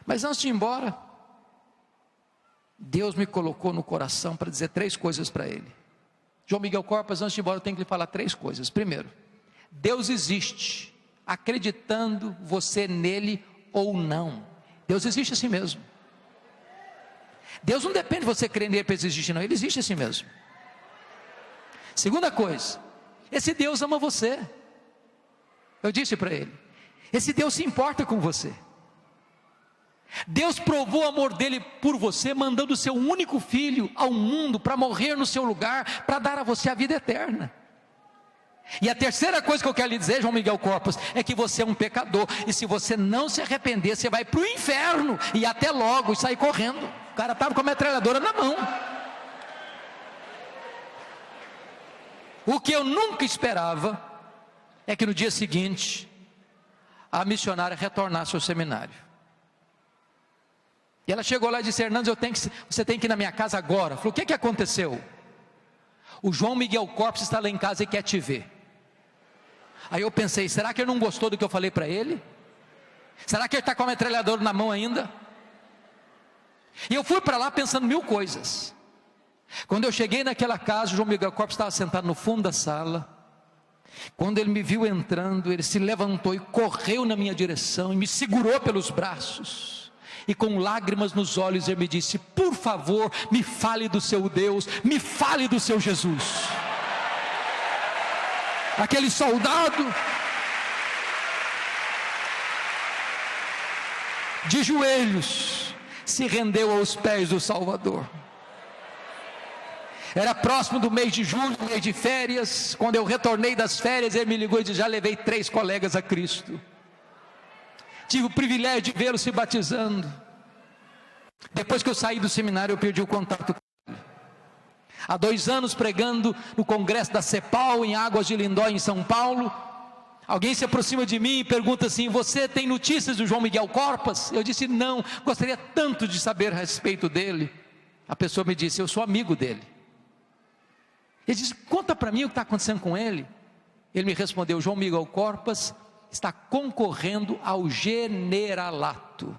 Mas antes de ir embora, Deus me colocou no coração para dizer 3 coisas para ele. João Miguel Corpas, antes de ir embora, eu tenho que lhe falar 3 coisas. Primeiro, Deus existe, acreditando você nele ou não. Deus existe assim mesmo. Deus não depende de você crer nele para existir, não. Ele existe assim mesmo. Segunda coisa, esse Deus ama você. Eu disse para ele: esse Deus se importa com você. Deus provou o amor dele por você, mandando o seu único filho ao mundo para morrer no seu lugar, para dar a você a vida eterna. E a terceira coisa que eu quero lhe dizer, João Miguel Corpas, é que você é um pecador, e se você não se arrepender, você vai para o inferno, e até logo, e sair correndo. O cara estava com a metralhadora na mão. O que eu nunca esperava é que no dia seguinte a missionária retornasse ao seminário. E ela chegou lá e disse: Hernandes, você tem que ir na minha casa agora. Falou: o que aconteceu? O João Miguel Corpas está lá em casa e quer te ver. Aí eu pensei: será que ele não gostou do que eu falei para ele? Será que ele está com a metralhadora na mão ainda? E eu fui para lá pensando 1000 coisas. Quando eu cheguei naquela casa, o João Miguel Corpas estava sentado no fundo da sala. Quando ele me viu entrando, ele se levantou e correu na minha direção e me segurou pelos braços. E com lágrimas nos olhos ele me disse: por favor, me fale do seu Deus, me fale do seu Jesus. Aquele soldado, de joelhos, se rendeu aos pés do Salvador. Era próximo do mês de julho, mês de férias. Quando eu retornei das férias, ele me ligou e disse: já levei 3 colegas a Cristo. Tive o privilégio de vê-lo se batizando. Depois que eu saí do seminário, eu perdi o contato com ele. Há 2 anos pregando no congresso da CEPAL, em Águas de Lindóia, em São Paulo, alguém se aproxima de mim e pergunta assim: você tem notícias do João Miguel Corpas? Eu disse: não, gostaria tanto de saber a respeito dele. A pessoa me disse: eu sou amigo dele. Ele disse: conta para mim o que está acontecendo com ele. Ele me respondeu: João Miguel Corpas está concorrendo ao generalato,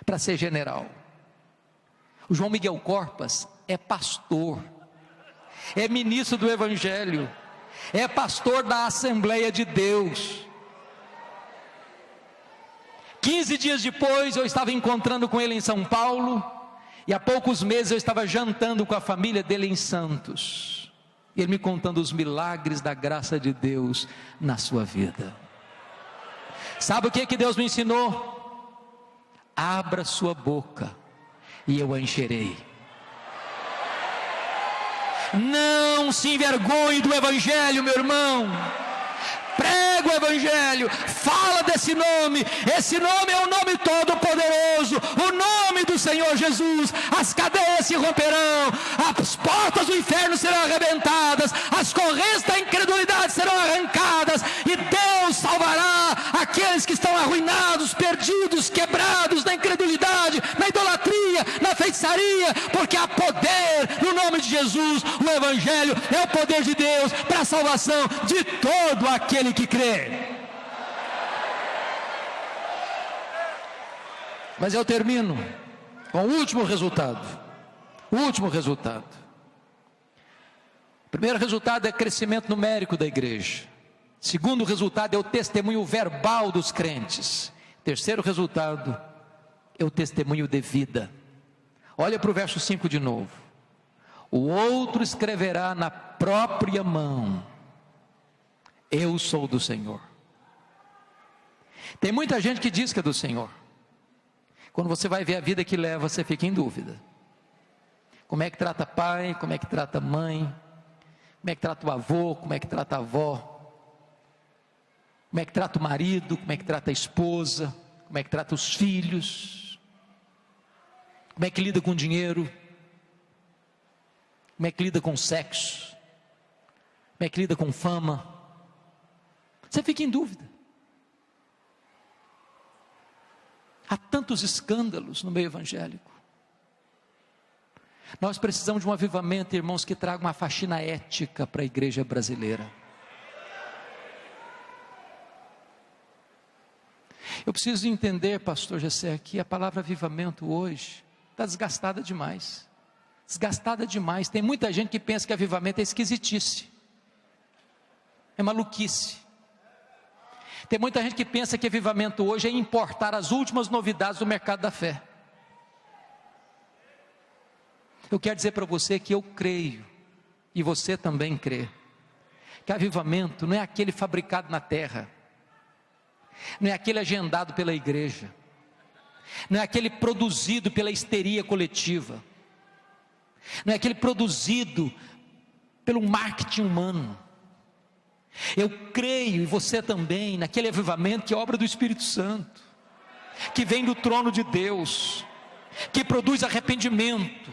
para ser general. O João Miguel Corpas é pastor, é ministro do Evangelho, é pastor da Assembleia de Deus. 15 dias depois eu estava encontrando com ele em São Paulo, e há poucos meses eu estava jantando com a família dele em Santos, e ele me contando os milagres da graça de Deus na sua vida. Sabe o que Deus me ensinou? Abra sua boca e eu a encherei. Não se envergonhe do Evangelho, meu irmão. Prega o Evangelho, fala desse nome. Esse nome é o nome todo poderoso, o nome do Senhor Jesus. As cadeias se romperão, as portas do inferno serão arrebentadas, as correntes da incredulidade serão arrancadas, e Deus salvará aqueles que estão arruinados, perdidos, quebrados na incredulidade, na idolatria, na feitiçaria, porque há poder no nome de Jesus. O Evangelho é o poder de Deus para a salvação de todo aquele que crê. Mas eu termino com o último resultado. O último resultado. O primeiro resultado é crescimento numérico da igreja. O segundo resultado é o testemunho verbal dos crentes. O terceiro resultado é o testemunho de vida. Olha para o verso 5 de novo. O outro escreverá na própria mão: eu sou do Senhor. Tem muita gente que diz que é do Senhor. Quando você vai ver a vida que leva, você fica em dúvida. Como é que trata pai, como é que trata mãe, como é que trata o avô, como é que trata a avó, como é que trata o marido, como é que trata a esposa, como é que trata os filhos, como é que lida com o dinheiro, como é que lida com o sexo, como é que lida com fama. Você fica em dúvida. Há tantos escândalos no meio evangélico. Nós precisamos de um avivamento, irmãos, que traga uma faxina ética para a igreja brasileira. Eu preciso entender, pastor Gessé, que a palavra avivamento hoje está desgastada demais. Desgastada demais. Tem muita gente que pensa que avivamento é esquisitice, é maluquice. Tem muita gente que pensa que avivamento hoje é importar as últimas novidades do mercado da fé. Eu quero dizer para você que eu creio, e você também crê, que avivamento não é aquele fabricado na terra, não é aquele agendado pela igreja, não é aquele produzido pela histeria coletiva, não é aquele produzido pelo marketing humano. Eu creio, e você também, naquele avivamento que é obra do Espírito Santo, que vem do trono de Deus, que produz arrependimento,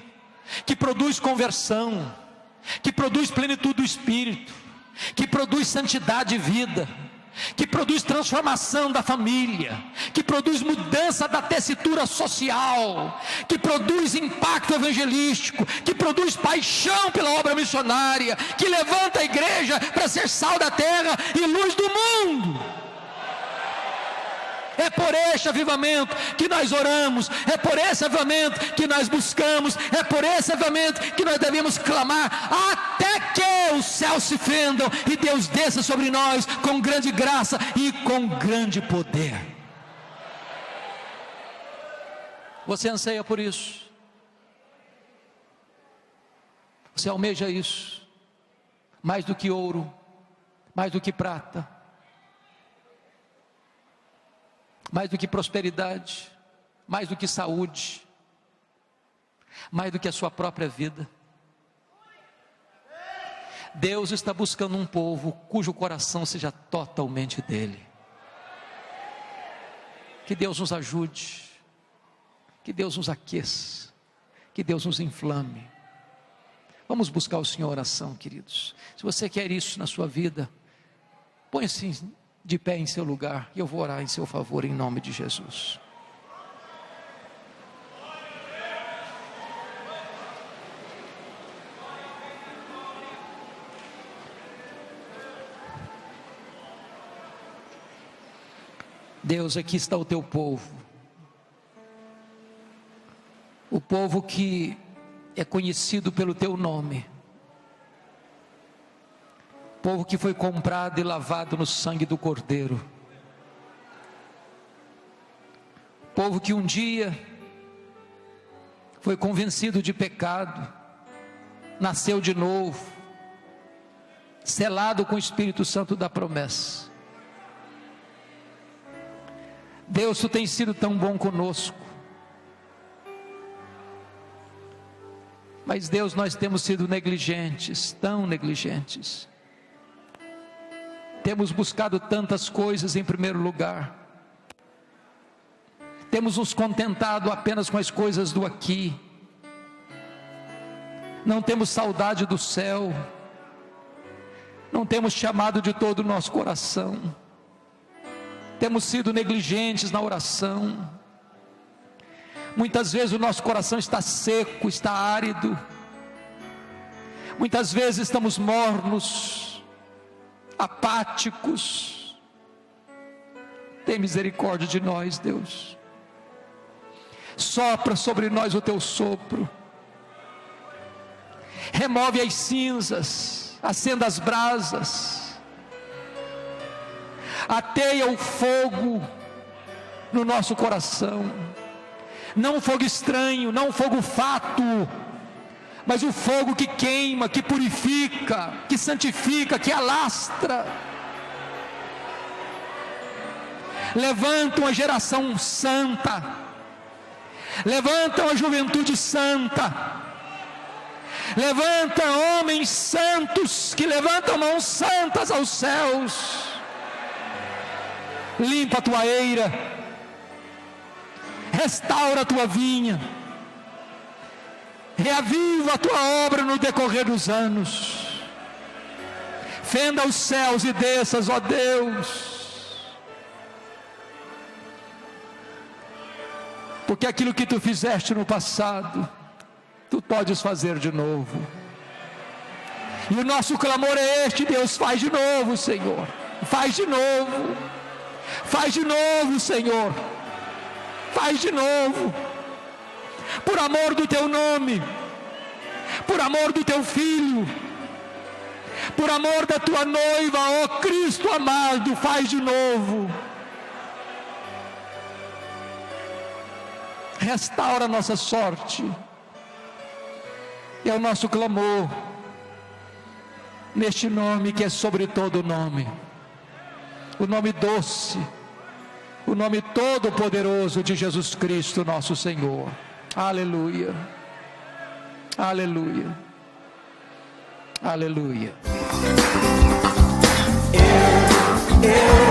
que produz conversão, que produz plenitude do Espírito, que produz santidade de vida, que produz transformação da família, que produz mudança da tessitura social, que produz impacto evangelístico, que produz paixão pela obra missionária, que levanta a igreja para ser sal da terra e luz do mundo. É por este avivamento que nós oramos, é por esse avivamento que nós buscamos, é por esse avivamento que nós devemos clamar, até que os céus se fendam e Deus desça sobre nós com grande graça e com grande poder. Você anseia por isso? Você almeja isso? Mais do que ouro, mais do que prata, mais do que prosperidade, mais do que saúde, mais do que a sua própria vida. Deus está buscando um povo cujo coração seja totalmente dele. Que Deus nos ajude, que Deus nos aqueça, que Deus nos inflame. Vamos buscar o Senhor em oração, queridos. Se você quer isso na sua vida, põe-se de pé em seu lugar, e eu vou orar em seu favor, em nome de Jesus. Deus, aqui está o teu povo, o povo que é conhecido pelo teu nome, povo que foi comprado e lavado no sangue do Cordeiro, povo que um dia foi convencido de pecado, nasceu de novo, selado com o Espírito Santo da promessa. Deus, tu tens sido tão bom conosco, mas Deus, nós temos sido negligentes, tão negligentes. temos buscado tantas coisas em primeiro lugar, temos nos contentado apenas com as coisas do aqui, não temos saudade do céu, não temos chamado de todo o nosso coração, temos sido negligentes na oração. Muitas vezes o nosso coração está seco, está árido, muitas vezes estamos mornos, apáticos. Tem misericórdia de nós, Deus. Sopra sobre nós o teu sopro, remove as cinzas, acenda as brasas, ateia o fogo no nosso coração, não um fogo estranho, não um fogo fato, mas o fogo que queima, que purifica, que santifica, que alastra. Levanta uma geração santa, levanta uma juventude santa, levanta homens santos que levantam mãos santas aos céus. Limpa a tua eira, restaura a tua vinha, reaviva a tua obra no decorrer dos anos. Fenda os céus e desças, ó Deus, porque aquilo que tu fizeste no passado, tu podes fazer de novo. E o nosso clamor é este: Deus, faz de novo, Senhor, faz de novo, faz de novo, Senhor, faz de novo, por amor do teu nome, por amor do teu filho, por amor da tua noiva, ó Cristo amado, faz de novo. Restaura a nossa sorte. É o nosso clamor, neste nome que é sobre todo nome, o nome doce, o nome todo poderoso de Jesus Cristo nosso Senhor. Aleluia, aleluia, aleluia. Eu